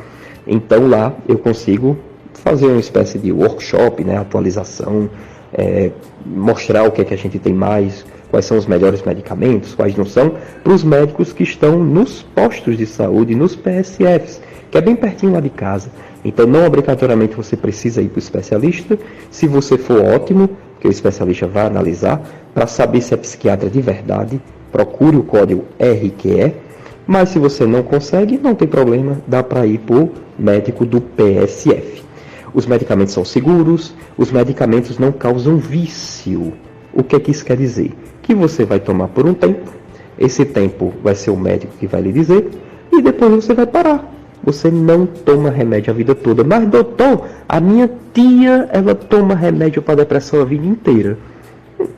Então lá eu consigo fazer uma espécie de workshop, né, atualização, mostrar o que é que a gente tem mais, quais são os melhores medicamentos, quais não são, para os médicos que estão nos postos de saúde, nos PSFs, que é bem pertinho lá de casa. Então não obrigatoriamente você precisa ir para o especialista. Se você for, ótimo, que o especialista vai analisar, para saber se é psiquiatra de verdade, procure o código RQE. Mas se você não consegue, não tem problema, dá para ir para o médico do PSF. Os medicamentos são seguros, os medicamentos não causam vício. O que é que isso quer dizer? Que você vai tomar por um tempo, esse tempo vai ser o médico que vai lhe dizer, e depois você vai parar. Você não toma remédio a vida toda. Mas doutor, a minha tia, ela toma remédio para depressão a vida inteira.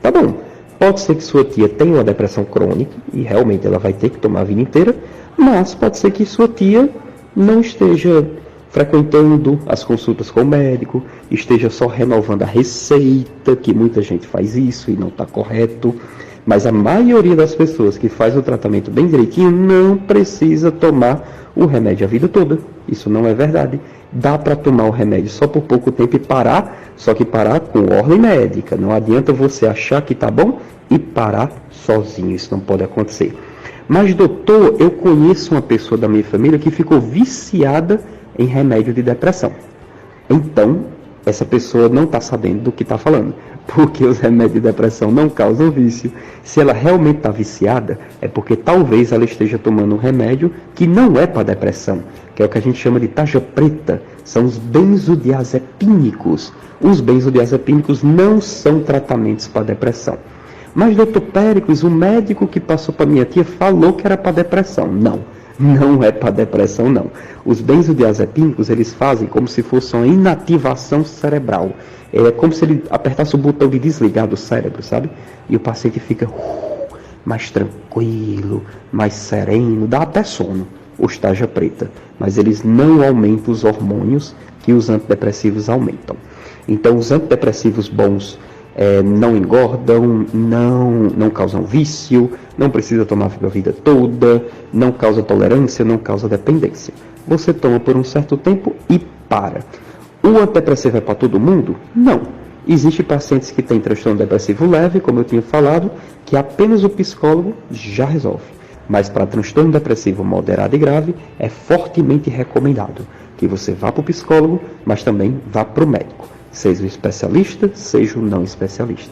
Tá bom, pode ser que sua tia tenha uma depressão crônica, e realmente ela vai ter que tomar a vida inteira, mas pode ser que sua tia não esteja frequentando as consultas com o médico, esteja só renovando a receita, que muita gente faz isso e não está correto. Mas a maioria das pessoas que faz o tratamento bem direitinho não precisa tomar o remédio a vida toda. Isso não é verdade. Dá para tomar o remédio só por pouco tempo e parar, só que parar com ordem médica. Não adianta você achar que tá bom e parar sozinho. Isso não pode acontecer. Mas, doutor, eu conheço uma pessoa da minha família que ficou viciada em remédio de depressão. Então, essa pessoa não está sabendo do que está falando, porque os remédios de depressão não causam vício. Se ela realmente está viciada, é porque talvez ela esteja tomando um remédio que não é para depressão, que é o que a gente chama de tarja preta, são os benzodiazepínicos. Os benzodiazepínicos não são tratamentos para depressão. Mas, doutor Péricles, o médico que passou para minha tia falou que era para depressão. Não é para depressão, não. Os benzodiazepínicos, eles fazem como se fosse uma inativação cerebral. É como se ele apertasse o botão de desligar do cérebro, sabe? E o paciente fica mais tranquilo, mais sereno, dá até sono, os tarja preta. Mas eles não aumentam os hormônios que os antidepressivos aumentam. Então, os antidepressivos bons não engordam, não causam vício, não precisa tomar a vida toda, não causa tolerância, não causa dependência. Você toma por um certo tempo e para. O antidepressivo é para todo mundo? Não. Existem pacientes que têm transtorno depressivo leve, como eu tinha falado, que apenas o psicólogo já resolve. Mas para transtorno depressivo moderado e grave, é fortemente recomendado que você vá para o psicólogo, mas também vá para o médico. Seja o especialista, seja o não especialista.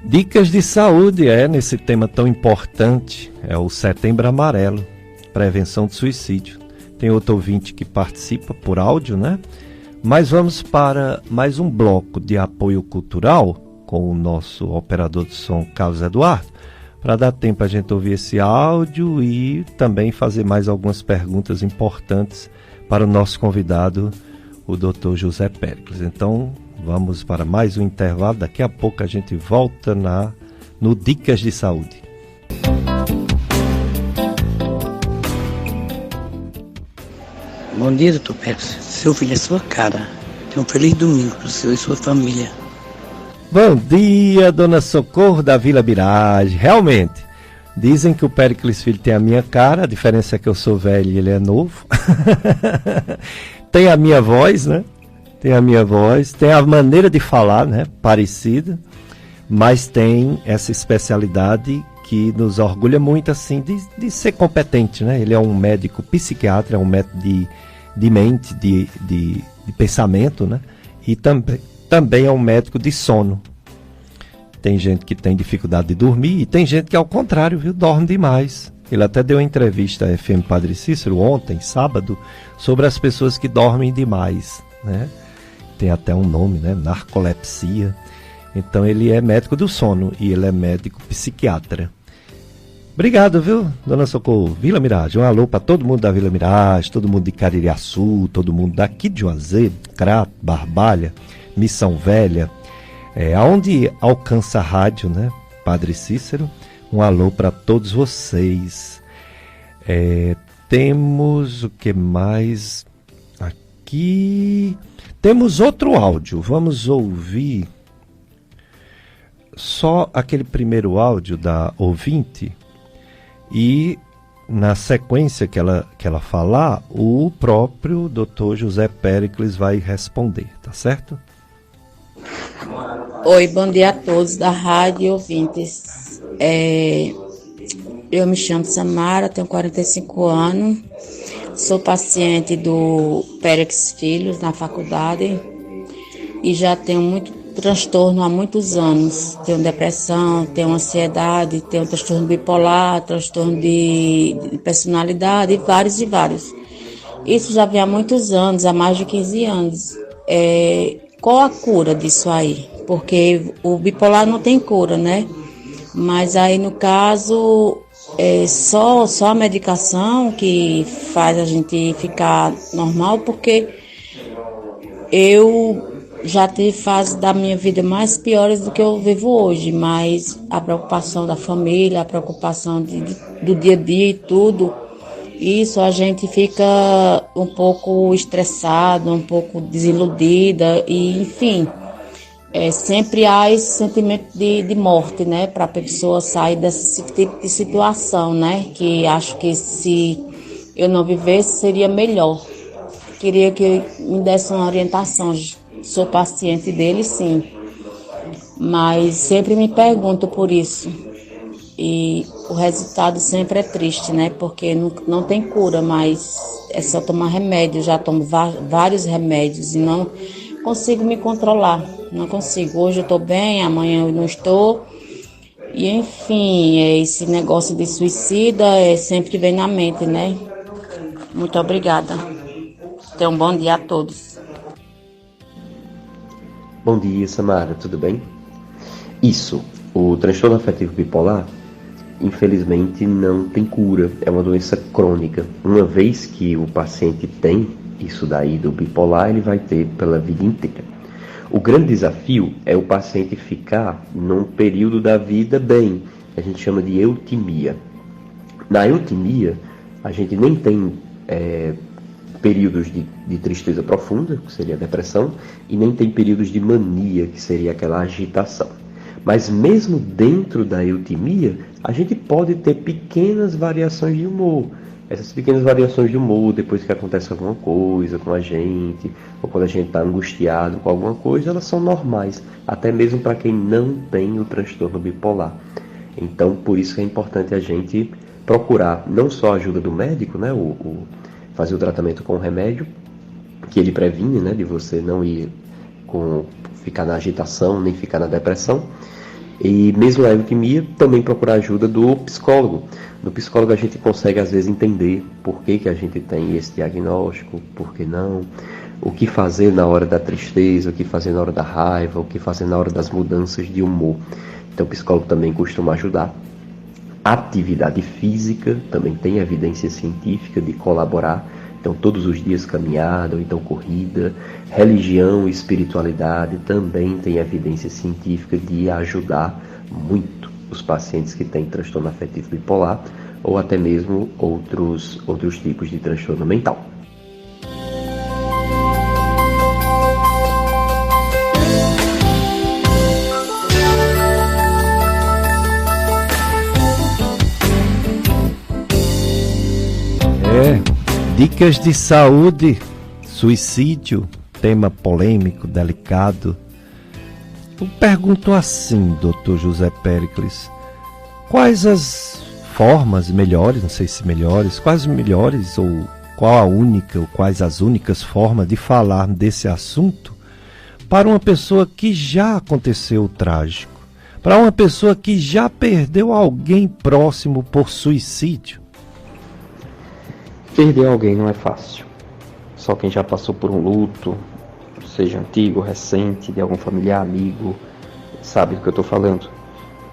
Dicas de saúde nesse tema tão importante, é o Setembro Amarelo, prevenção de suicídio. Tem outro ouvinte que participa por áudio, né? Mas vamos para mais um bloco de apoio cultural com o nosso operador de som, Carlos Eduardo, para dar tempo a gente ouvir esse áudio e também fazer mais algumas perguntas importantes para o nosso convidado, o Dr. José Péricles. Então, vamos para mais um intervalo. Daqui a pouco a gente volta no Dicas de Saúde.
Bom dia, Dr. Péricles. Seu filho é sua cara. Tenha um feliz domingo para o senhor e sua família.
Bom dia, dona Socorro da Vila Mirage. Realmente, dizem que o Péricles Filho tem a minha cara, a diferença é que eu sou velho e ele é novo. Tem a minha voz, né? Tem a minha voz, tem a maneira de falar, né? Parecida, mas tem essa especialidade que nos orgulha muito, assim, de ser competente, né? Ele é um médico psiquiatra, é um médico de mente, de pensamento, né? E também é um médico de sono. Tem gente que tem dificuldade de dormir e tem gente que, ao contrário, viu, dorme demais. Ele até deu uma entrevista à FM Padre Cícero ontem, sábado, sobre as pessoas que dormem demais, né? Tem até um nome, né? Narcolepsia. Então ele é médico do sono e ele é médico psiquiatra. Obrigado, viu, dona Socorro? Vila Mirage, um alô para todo mundo da Vila Mirage, todo mundo de Caririaçu, todo mundo daqui de Juazeiro, Crato, Barbalha, Missão Velha, aonde alcança a rádio, né? Padre Cícero, um alô para todos vocês. Temos o que mais aqui? Temos outro áudio, vamos ouvir só aquele primeiro áudio da ouvinte e na sequência que ela falar, o próprio Dr. José Péricles vai responder, tá certo?
Oi, bom dia a todos da rádio ouvintes. Eu me chamo Samara, tenho 45 anos, sou paciente do Péricles Filho na faculdade e já tenho muito transtorno há muitos anos. Tenho depressão, tenho ansiedade, tenho transtorno bipolar, transtorno de personalidade, vários e vários. Isso já vem há muitos anos, há mais de 15 anos. Qual a cura disso aí? Porque o bipolar não tem cura, né? Mas aí, no caso, só a medicação que faz a gente ficar normal, porque eu já tive fases da minha vida mais piores do que eu vivo hoje, mas a preocupação da família, a preocupação do dia a dia e tudo, isso a gente fica um pouco estressado, um pouco desiludida e, enfim, sempre há esse sentimento de morte, né, para a pessoa sair desse tipo de situação, né, que acho que se eu não vivesse seria melhor. Queria que me desse uma orientação, sou paciente dele, sim, mas sempre me pergunto por isso. E o resultado sempre é triste, né? Porque não tem cura, mas é só tomar remédio. Já tomo vários remédios e não consigo me controlar. Não consigo. Hoje eu estou bem, amanhã eu não estou. E enfim, esse negócio de suicida sempre vem na mente, né? Muito obrigada. Tenham um bom dia a todos.
Bom dia, Samara, tudo bem? Isso, o transtorno afetivo bipolar, infelizmente, não tem cura, é uma doença crônica. Uma vez que o paciente tem isso daí do bipolar, ele vai ter pela vida inteira. O grande desafio é o paciente ficar num período da vida bem, a gente chama de eutimia. Na eutimia, a gente nem tem períodos de tristeza profunda, que seria a depressão, e nem tem períodos de mania, que seria aquela agitação. Mas mesmo dentro da eutimia, a gente pode ter pequenas variações de humor. Essas pequenas variações de humor, depois que acontece alguma coisa com a gente, ou quando a gente está angustiado com alguma coisa, elas são normais, até mesmo para quem não tem o transtorno bipolar. Então, por isso que é importante a gente procurar não só a ajuda do médico, né, fazer o tratamento com o remédio, que ele previne, né, de você não ficar na agitação, nem ficar na depressão. E mesmo na eutimia, também procurar ajuda do psicólogo. Do psicólogo a gente consegue às vezes entender por que a gente tem esse diagnóstico, por que não, o que fazer na hora da tristeza, o que fazer na hora da raiva, o que fazer na hora das mudanças de humor. Então o psicólogo também costuma ajudar. Atividade física também tem evidência científica de colaborar. Então, todos os dias caminhada, ou então corrida. Religião e espiritualidade também tem evidência científica de ajudar muito os pacientes que têm transtorno afetivo bipolar ou até mesmo outros tipos de transtorno mental.
Dicas de saúde, suicídio, tema polêmico, delicado. Eu pergunto assim, Dr. José Péricles, quais as formas melhores, não sei se melhores, quais melhores ou qual a única ou quais as únicas formas de falar desse assunto para uma pessoa que já aconteceu o trágico, para uma pessoa que já perdeu alguém próximo por suicídio?
Perder alguém não é fácil. Só quem já passou por um luto, seja antigo, recente, de algum familiar, amigo, sabe do que eu estou falando.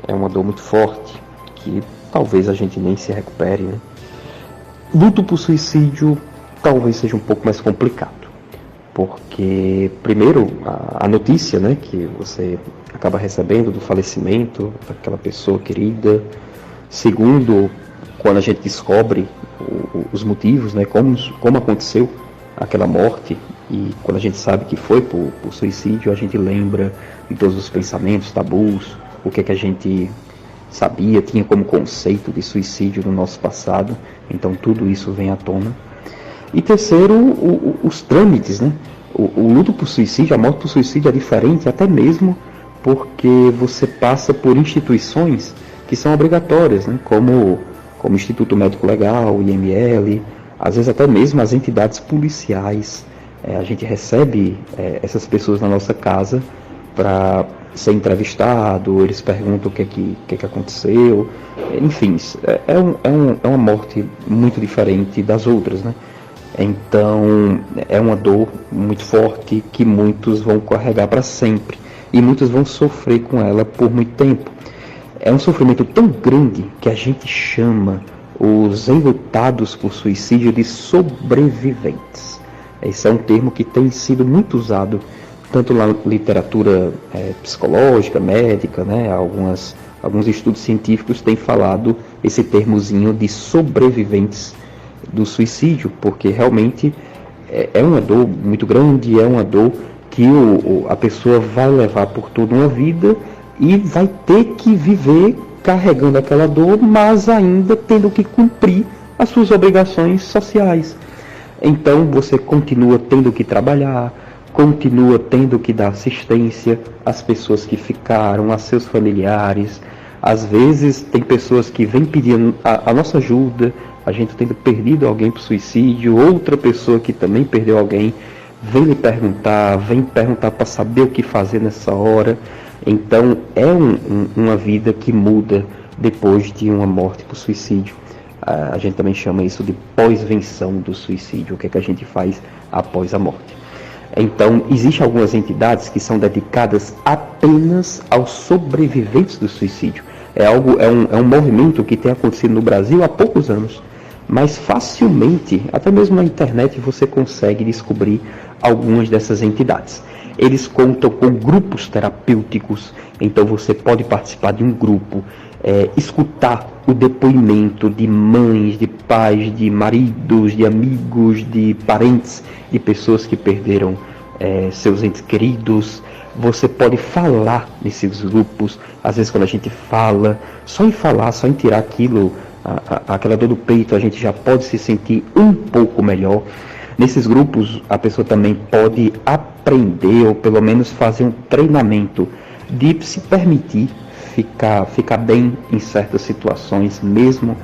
É uma dor muito forte, que talvez a gente nem se recupere, né? Luto por suicídio talvez seja um pouco mais complicado. Porque, primeiro, a notícia, né, que você acaba recebendo do falecimento daquela pessoa querida. Segundo, quando a gente descobre os motivos, né, como aconteceu aquela morte, e quando a gente sabe que foi por suicídio, a gente lembra de todos os pensamentos, tabus, o que a gente sabia, tinha como conceito de suicídio no nosso passado. Então tudo isso vem à tona. E terceiro, os trâmites, né? O luto por suicídio, a morte por suicídio é diferente, até mesmo porque você passa por instituições que são obrigatórias, né? Como Instituto Médico Legal, IML, às vezes até mesmo as entidades policiais. A gente recebe essas pessoas na nossa casa para ser entrevistado, eles perguntam o que aconteceu. Enfim, é uma morte muito diferente das outras, né? Então, é uma dor muito forte que muitos vão carregar para sempre e muitos vão sofrer com ela por muito tempo. É um sofrimento tão grande que a gente chama os enlutados por suicídio de sobreviventes. Esse é um termo que tem sido muito usado tanto na literatura psicológica, médica, né? Alguns estudos científicos têm falado esse termozinho de sobreviventes do suicídio, porque realmente é uma dor muito grande, é uma dor que a pessoa vai levar por toda uma vida e vai ter que viver carregando aquela dor, mas ainda tendo que cumprir as suas obrigações sociais. Então você continua tendo que trabalhar, continua tendo que dar assistência às pessoas que ficaram, a seus familiares. Às vezes tem pessoas que vêm pedindo a nossa ajuda, a gente tendo perdido alguém para o suicídio, outra pessoa que também perdeu alguém vem lhe perguntar, para saber o que fazer nessa hora. Então é uma vida que muda depois de uma morte por suicídio. A gente também chama isso de pós-venção do suicídio, o que é que a gente faz após a morte. Então, existem algumas entidades que são dedicadas apenas aos sobreviventes do suicídio. É um movimento que tem acontecido no Brasil há poucos anos, mas facilmente, até mesmo na internet, você consegue descobrir algumas dessas entidades. Eles contam com grupos terapêuticos, então você pode participar de um grupo, escutar o depoimento de mães, de pais, de maridos, de amigos, de parentes, de pessoas que perderam seus entes queridos. Você pode falar nesses grupos. Às vezes quando a gente fala, só em tirar aquilo, aquela dor do peito, a gente já pode se sentir um pouco melhor. Nesses grupos a pessoa também pode aprender, ou pelo menos fazer um treinamento de se permitir ficar bem em certas situações, mesmo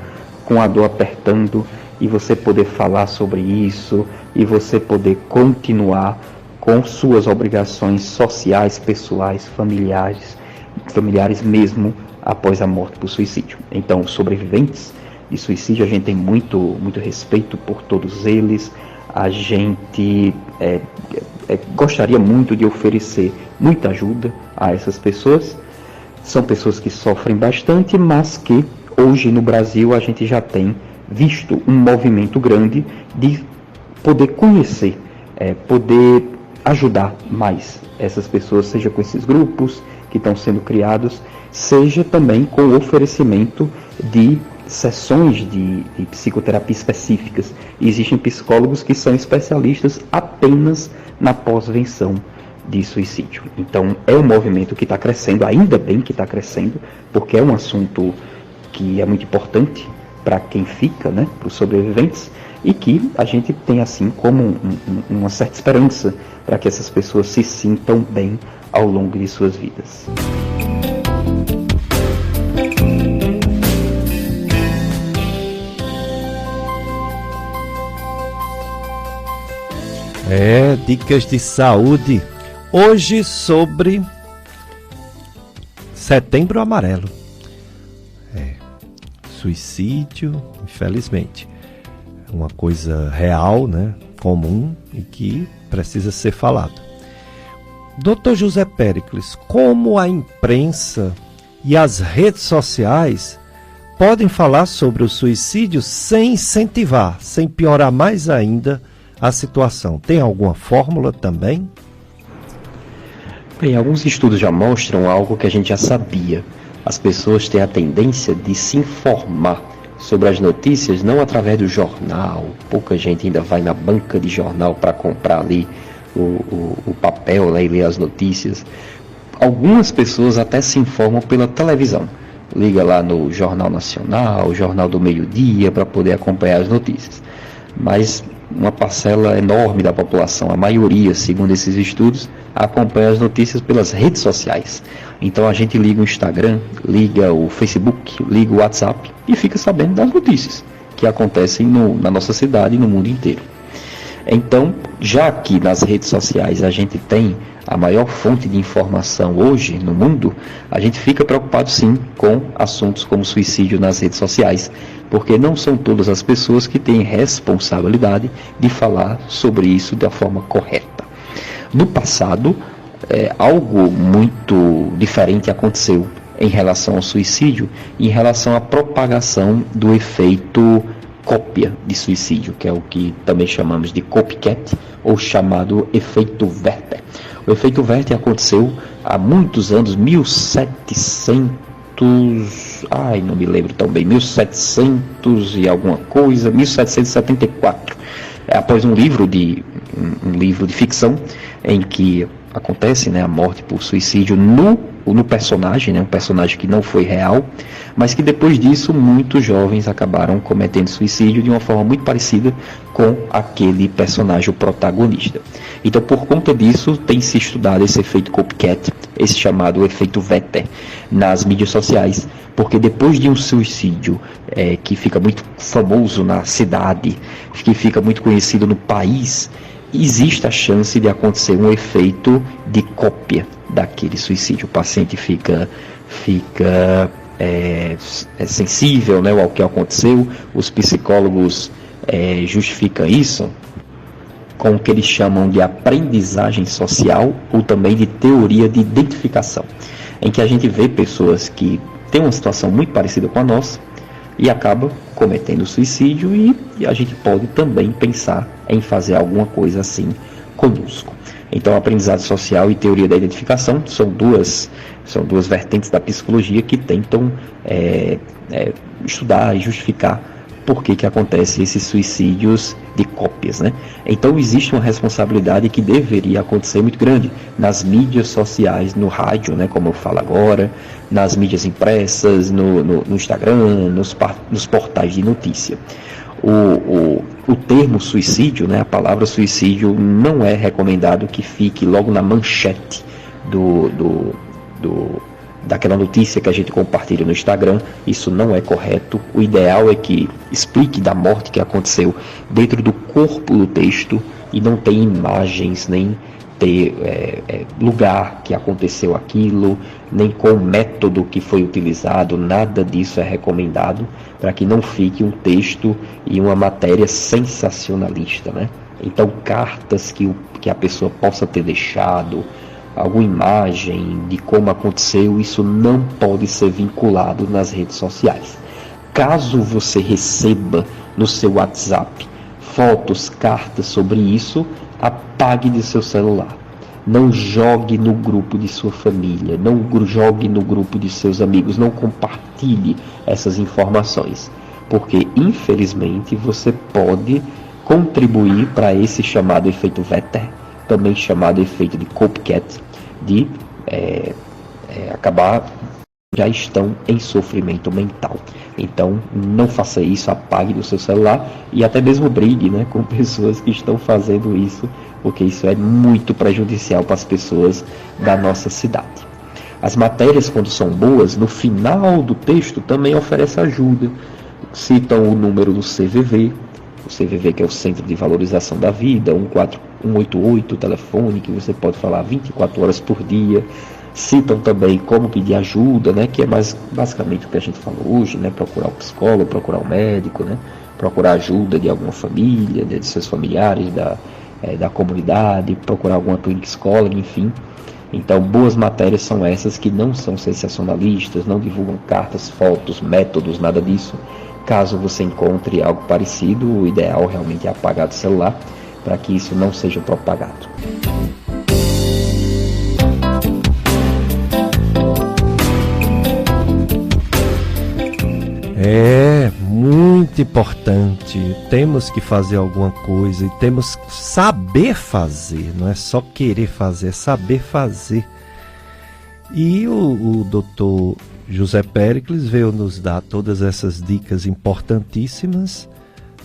com a dor apertando, e você poder falar sobre isso, e você poder continuar com suas obrigações sociais, pessoais, familiares mesmo após a morte por suicídio. Então, sobreviventes de suicídio, a gente tem muito respeito por todos eles. A gente gostaria muito de oferecer muita ajuda a essas pessoas. São pessoas que sofrem bastante, mas que hoje no Brasil a gente já tem visto um movimento grande de poder conhecer, poder ajudar mais essas pessoas, seja com esses grupos que estão sendo criados, seja também com o oferecimento de sessões de psicoterapia específicas. E existem psicólogos que são especialistas apenas na pós-venção de suicídio. Então é um movimento que está crescendo, ainda bem que está crescendo, porque é um assunto que é muito importante para quem fica, né, para os sobreviventes, e que a gente tem assim como uma certa esperança para que essas pessoas se sintam bem ao longo de suas vidas.
Dicas de saúde. Hoje sobre Setembro Amarelo. Suicídio, infelizmente, é uma coisa real, né, comum e que precisa ser falado. Dr. José Péricles, como a imprensa e as redes sociais podem falar sobre o suicídio sem incentivar, sem piorar mais ainda a situação? Tem alguma fórmula também?
Bem, alguns estudos já mostram algo que a gente já sabia. As pessoas têm a tendência de se informar sobre as notícias não através do jornal. Pouca gente ainda vai na banca de jornal para comprar ali o papel, né, e ler as notícias. Algumas pessoas até se informam pela televisão. Liga lá no Jornal Nacional, Jornal do Meio-Dia, para poder acompanhar as notícias. Mas uma parcela enorme da população, a maioria, segundo esses estudos, acompanha as notícias pelas redes sociais. Então a gente liga o Instagram, liga o Facebook, liga o WhatsApp e fica sabendo das notícias que acontecem na nossa cidade e no mundo inteiro. Então, já que nas redes sociais a gente tem a maior fonte de informação hoje no mundo, a gente fica preocupado sim com assuntos como suicídio nas redes sociais, porque não são todas as pessoas que têm responsabilidade de falar sobre isso da forma correta. No passado, algo muito diferente aconteceu em relação ao suicídio, em relação à propagação do efeito cópia de suicídio, que é o que também chamamos de copycat, ou chamado efeito Werther. O efeito Werther aconteceu há muitos anos, 1700 não me lembro tão bem, 1700 e alguma coisa, 1774, após um livro de ficção em que acontece, né, a morte por suicídio no personagem, né, um personagem que não foi real, mas que depois disso muitos jovens acabaram cometendo suicídio de uma forma muito parecida com aquele personagem, o protagonista. Então, por conta disso, tem se estudado esse efeito copycat, esse chamado efeito Vetter, nas mídias sociais, porque depois de um suicídio que fica muito famoso na cidade, que fica muito conhecido no país, existe a chance de acontecer um efeito de cópia daquele suicídio. O paciente fica sensível, né, ao que aconteceu. Os psicólogos justificam isso com o que eles chamam de aprendizagem social ou também de teoria de identificação, em que a gente vê pessoas que têm uma situação muito parecida com a nossa e acabam cometendo suicídio, e a gente pode também pensar em fazer alguma coisa assim conosco. Então, aprendizado social e teoria da identificação são duas vertentes da psicologia que tentam estudar e justificar por que acontecem esses suicídios de cópias, né? Então, existe uma responsabilidade que deveria acontecer muito grande nas mídias sociais, no rádio, né, como eu falo agora, nas mídias impressas, no Instagram, nos portais de notícia. O termo suicídio, né, a palavra suicídio, não é recomendado que fique logo na manchete daquela notícia que a gente compartilha no Instagram. Isso não é correto. O ideal é que explique da morte que aconteceu dentro do corpo do texto e não tem imagens, nem ter lugar que aconteceu aquilo, nem qual método que foi utilizado. Nada disso é recomendado, para que não fique um texto e uma matéria sensacionalista, né? Então, cartas que a pessoa possa ter deixado, alguma imagem de como aconteceu, isso não pode ser vinculado nas redes sociais. Caso você receba no seu WhatsApp fotos, cartas sobre isso, apague de seu celular. Não jogue no grupo de sua família, não jogue no grupo de seus amigos, não compartilhe essas informações, porque infelizmente você pode contribuir para esse chamado efeito Vetter, também chamado efeito de copycat, de acabar, já estão em sofrimento mental. Então, não faça isso, apague do seu celular e até mesmo brigue, né, com pessoas que estão fazendo isso, porque isso é muito prejudicial para as pessoas da nossa cidade. As matérias, quando são boas, no final do texto também oferece ajuda. Citam o número do CVV, o CVV que é o Centro de Valorização da Vida, 188, o telefone que você pode falar 24 horas por dia. Citam também como pedir ajuda, né, que é basicamente o que a gente falou hoje, né, procurar o psicólogo, procurar o médico, né, procurar ajuda de alguma família, de seus familiares, da comunidade, procurar alguma psicóloga, enfim. Então, boas matérias são essas que não são sensacionalistas, não divulgam cartas, fotos, métodos, nada disso. Caso você encontre algo parecido, o ideal realmente é apagar do celular, para que isso não seja propagado.
É muito importante, temos que fazer alguma coisa e temos que saber fazer, não é só querer fazer, é saber fazer. E o doutor José Péricles veio nos dar todas essas dicas importantíssimas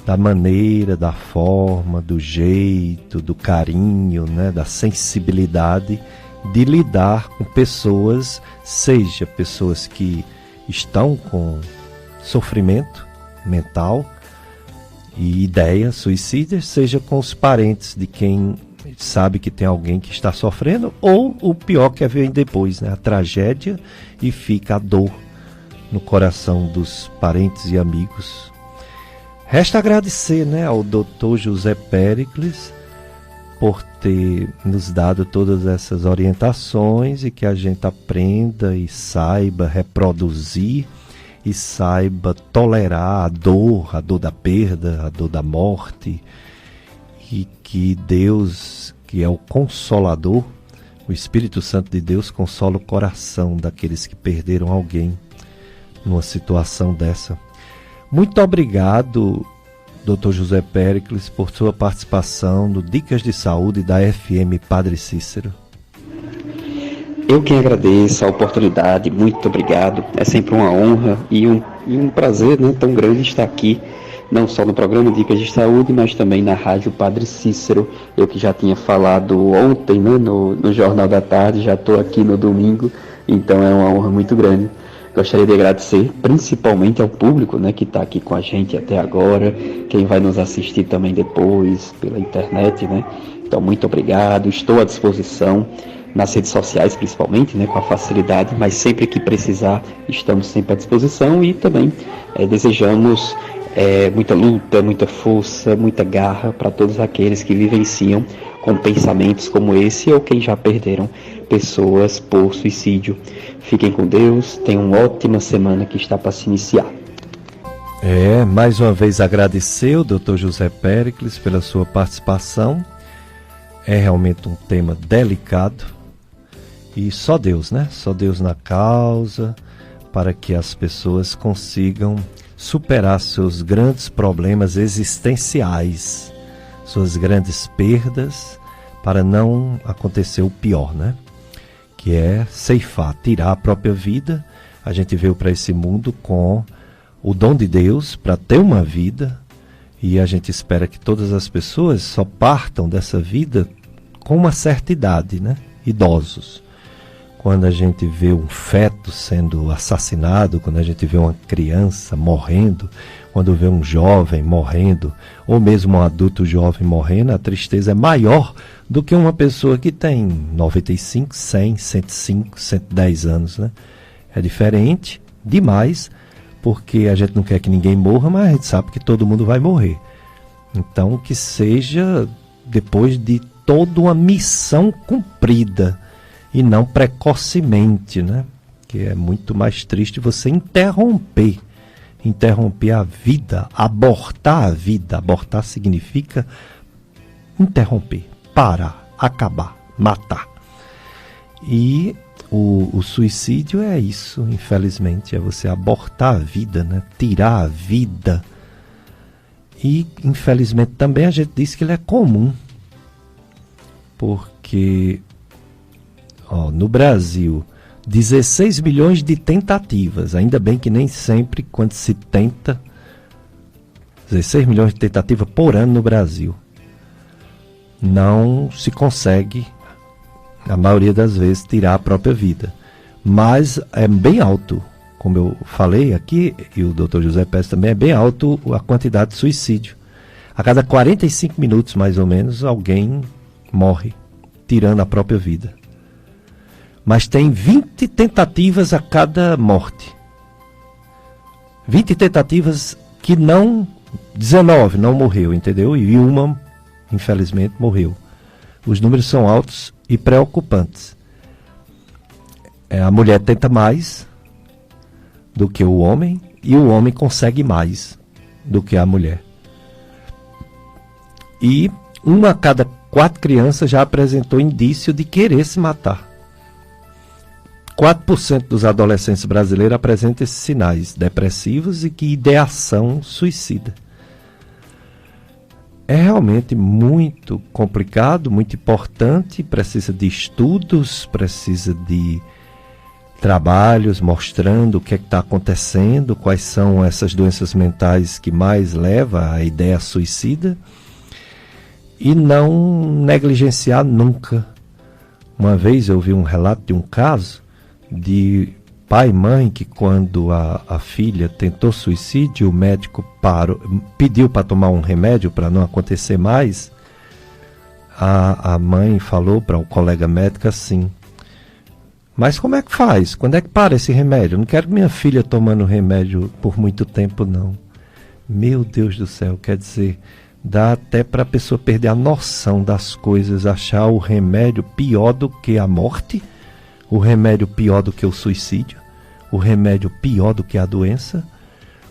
da maneira, da forma, do jeito, do carinho, né, da sensibilidade de lidar com pessoas, seja pessoas que estão com sofrimento mental e ideias suicidas, seja com os parentes de quem sabe que tem alguém que está sofrendo, ou o pior que é ver depois, né? A tragédia, e fica a dor no coração dos parentes e amigos. Resta agradecer, né, ao Dr. José Péricles por ter nos dado todas essas orientações e que a gente aprenda e saiba reproduzir e saiba tolerar a dor da perda, a dor da morte, e que Deus, que é o Consolador, o Espírito Santo de Deus, consola o coração daqueles que perderam alguém numa situação dessa. Muito obrigado, Dr. José Péricles, por sua participação no Dicas de Saúde da FM Padre Cícero.
Eu que agradeço a oportunidade, muito obrigado. É sempre uma honra e um prazer, né, tão grande estar aqui, não só no programa Dicas de Saúde, mas também na Rádio Padre Cícero. Eu que já tinha falado ontem, né, no Jornal da Tarde, já estou aqui no domingo, então é uma honra muito grande. Gostaria de agradecer principalmente ao público, né, que está aqui com a gente até agora, quem vai nos assistir também depois pela internet, né? Então, muito obrigado, estou à disposição nas redes sociais principalmente, né, com a facilidade, mas sempre que precisar estamos sempre à disposição e também desejamos muita luta, muita força, muita garra para todos aqueles que vivenciam com pensamentos como esse ou quem já perderam pessoas por suicídio. Fiquem com Deus, tenham uma ótima semana que está para se iniciar.
Mais uma vez agradecer o Dr. José Péricles pela sua participação. É realmente um tema delicado e só Deus, né? Só Deus na causa para que as pessoas consigam superar seus grandes problemas existenciais, suas grandes perdas, para não acontecer o pior, né? Que é ceifar, tirar a própria vida. A gente veio para esse mundo com o dom de Deus para ter uma vida e a gente espera que todas as pessoas só partam dessa vida com uma certa idade, né? Idosos. Quando a gente vê um feto sendo assassinado, quando a gente vê uma criança morrendo, quando vê um jovem morrendo, ou mesmo um adulto jovem morrendo, a tristeza é maior do que uma pessoa que tem 95, 100, 105, 110 anos, né? É diferente demais, porque a gente não quer que ninguém morra, mas a gente sabe que todo mundo vai morrer. Então, que seja depois de toda uma missão cumprida, e não precocemente, né? Que é muito mais triste você interromper a vida, abortar a vida. Abortar significa interromper, parar, acabar, matar. E o suicídio é isso, infelizmente, é você abortar a vida, né? Tirar a vida. E, infelizmente, também a gente diz que ele é comum, porque no Brasil, 16 milhões de tentativas. Ainda bem que nem sempre, quando se tenta, 16 milhões de tentativas por ano no Brasil. Não se consegue, a maioria das vezes, tirar a própria vida. Mas é bem alto, como eu falei aqui, e o Dr. José Pérez também, é bem alto a quantidade de suicídio. A cada 45 minutos, mais ou menos, alguém morre, tirando a própria vida. Mas tem 20 tentativas a cada morte. 20 tentativas que 19 não morreu, entendeu? E uma, infelizmente, morreu. Os números são altos e preocupantes. A mulher tenta mais do que o homem e o homem consegue mais do que a mulher. E uma a cada 4 crianças já apresentou indício de querer se matar. 4% dos adolescentes brasileiros apresentam esses sinais depressivos e que ideação suicida. É realmente muito complicado, muito importante, precisa de estudos, precisa de trabalhos mostrando o que é que está acontecendo, quais são essas doenças mentais que mais levam à ideia suicida, e não negligenciar nunca. Uma vez eu vi um relato de um caso de pai e mãe que, quando a filha tentou suicídio, o médico pediu para tomar um remédio para não acontecer mais. A mãe falou para o colega médico assim: mas como é que faz? Quando é que para esse remédio? Eu não quero minha filha tomando remédio por muito tempo, não. Meu Deus do céu, quer dizer, dá até para a pessoa perder a noção das coisas, achar o remédio pior do que a morte, o remédio pior do que o suicídio, o remédio pior do que a doença.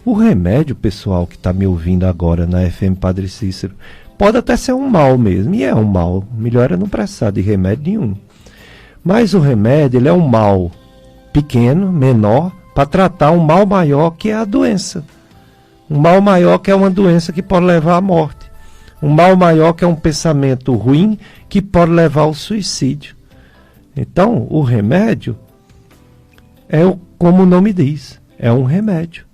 O remédio, pessoal que está me ouvindo agora na FM Padre Cícero, pode até ser um mal mesmo, e é um mal. Melhor é não precisar de remédio nenhum. Mas o remédio, ele é um mal pequeno, menor, para tratar um mal maior que é a doença. Um mal maior que é uma doença que pode levar à morte. Um mal maior que é um pensamento ruim que pode levar ao suicídio. Então, o remédio é, como o nome diz, é um remédio.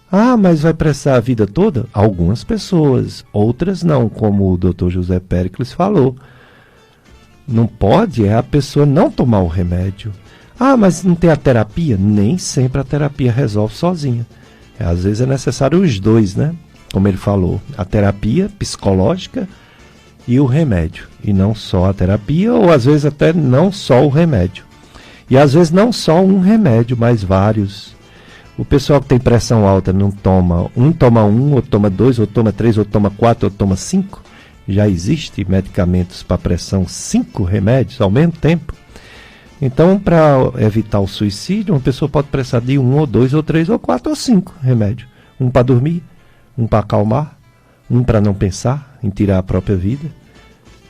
Ah, mas vai prestar a vida toda? Algumas pessoas, outras não, como o Dr. José Péricles falou. Não pode a pessoa não tomar o remédio. Ah, mas não tem a terapia? Nem sempre a terapia resolve sozinha. Às vezes é necessário os dois, né? Como ele falou, a terapia psicológica e o remédio. E não só a terapia, ou às vezes até não só o remédio. E às vezes não só um remédio, mas vários. O pessoal que tem pressão alta não toma um, ou toma 2, ou toma 3, ou toma 4, ou toma 5. Já existe medicamentos para pressão, 5 remédios ao mesmo tempo. Então, para evitar o suicídio, uma pessoa pode precisar de 1, ou 2, ou 3, ou 4, ou 5 remédios. Um para dormir, um para acalmar, um para não pensar em tirar a própria vida,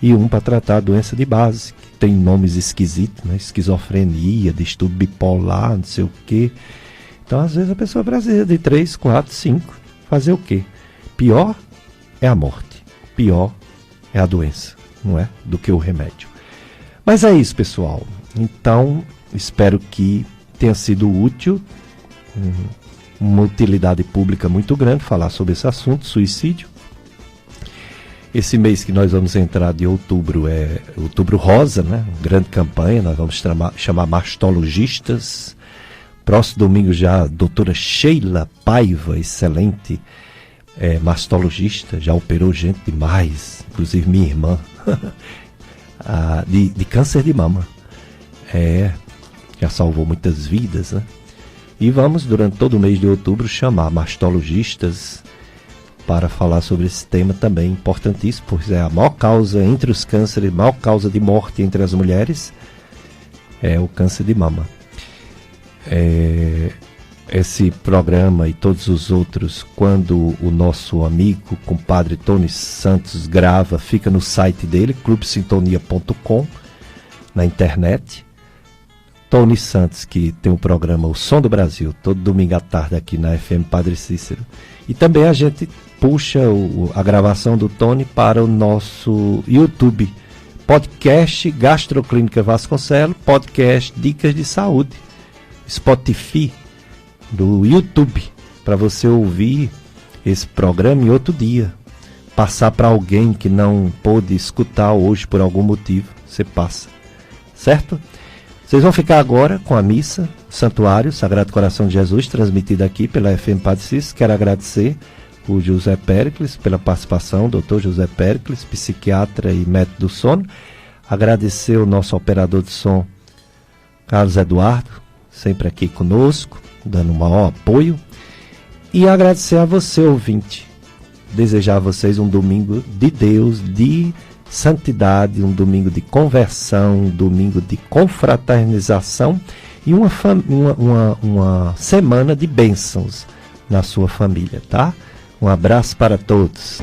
e um para tratar a doença de base, que tem nomes esquisitos, né? Esquizofrenia, distúrbio bipolar, não sei o quê. Então, às vezes, a pessoa precisa de 3, 4, 5. Fazer o quê? Pior é a morte. Pior é a doença, não é? Do que o remédio. Mas é isso, pessoal. Então, espero que tenha sido útil, uma utilidade pública muito grande falar sobre esse assunto, suicídio. Esse mês que nós vamos entrar de outubro é Outubro Rosa, né? Grande campanha, nós vamos chamar mastologistas. Próximo domingo já a doutora Sheila Paiva, excelente mastologista, já operou gente demais, inclusive minha irmã, de câncer de mama. Já salvou muitas vidas, né? E vamos, durante todo o mês de outubro, chamar mastologistas para falar sobre esse tema também importantíssimo, pois é a maior causa entre os cânceres, a maior causa de morte entre as mulheres é o câncer de mama. Esse programa e todos os outros, quando o nosso amigo, compadre Tony Santos grava, fica no site dele, clubesintonia.com, na internet. Tony Santos, que tem o programa O Som do Brasil, todo domingo à tarde aqui na FM Padre Cícero. E também a gente puxa a gravação do Tony para o nosso YouTube, podcast Gastroclínica Vasconcelos, podcast Dicas de Saúde, Spotify, do YouTube, para você ouvir esse programa em outro dia, passar para alguém que não pôde escutar hoje por algum motivo, você passa, certo? Vocês vão ficar agora com a missa, Santuário Sagrado Coração de Jesus, transmitida aqui pela FM Padre Cícero. Quero agradecer o José Péricles pela participação, Dr. José Péricles, psiquiatra e médico do sono. Agradecer o nosso operador de som, Carlos Eduardo, sempre aqui conosco, dando um maior apoio. E agradecer a você, ouvinte. Desejar a vocês um domingo de Deus, de santidade, um domingo de conversão, um domingo de confraternização e uma semana de bênçãos na sua família, tá? Um abraço para todos.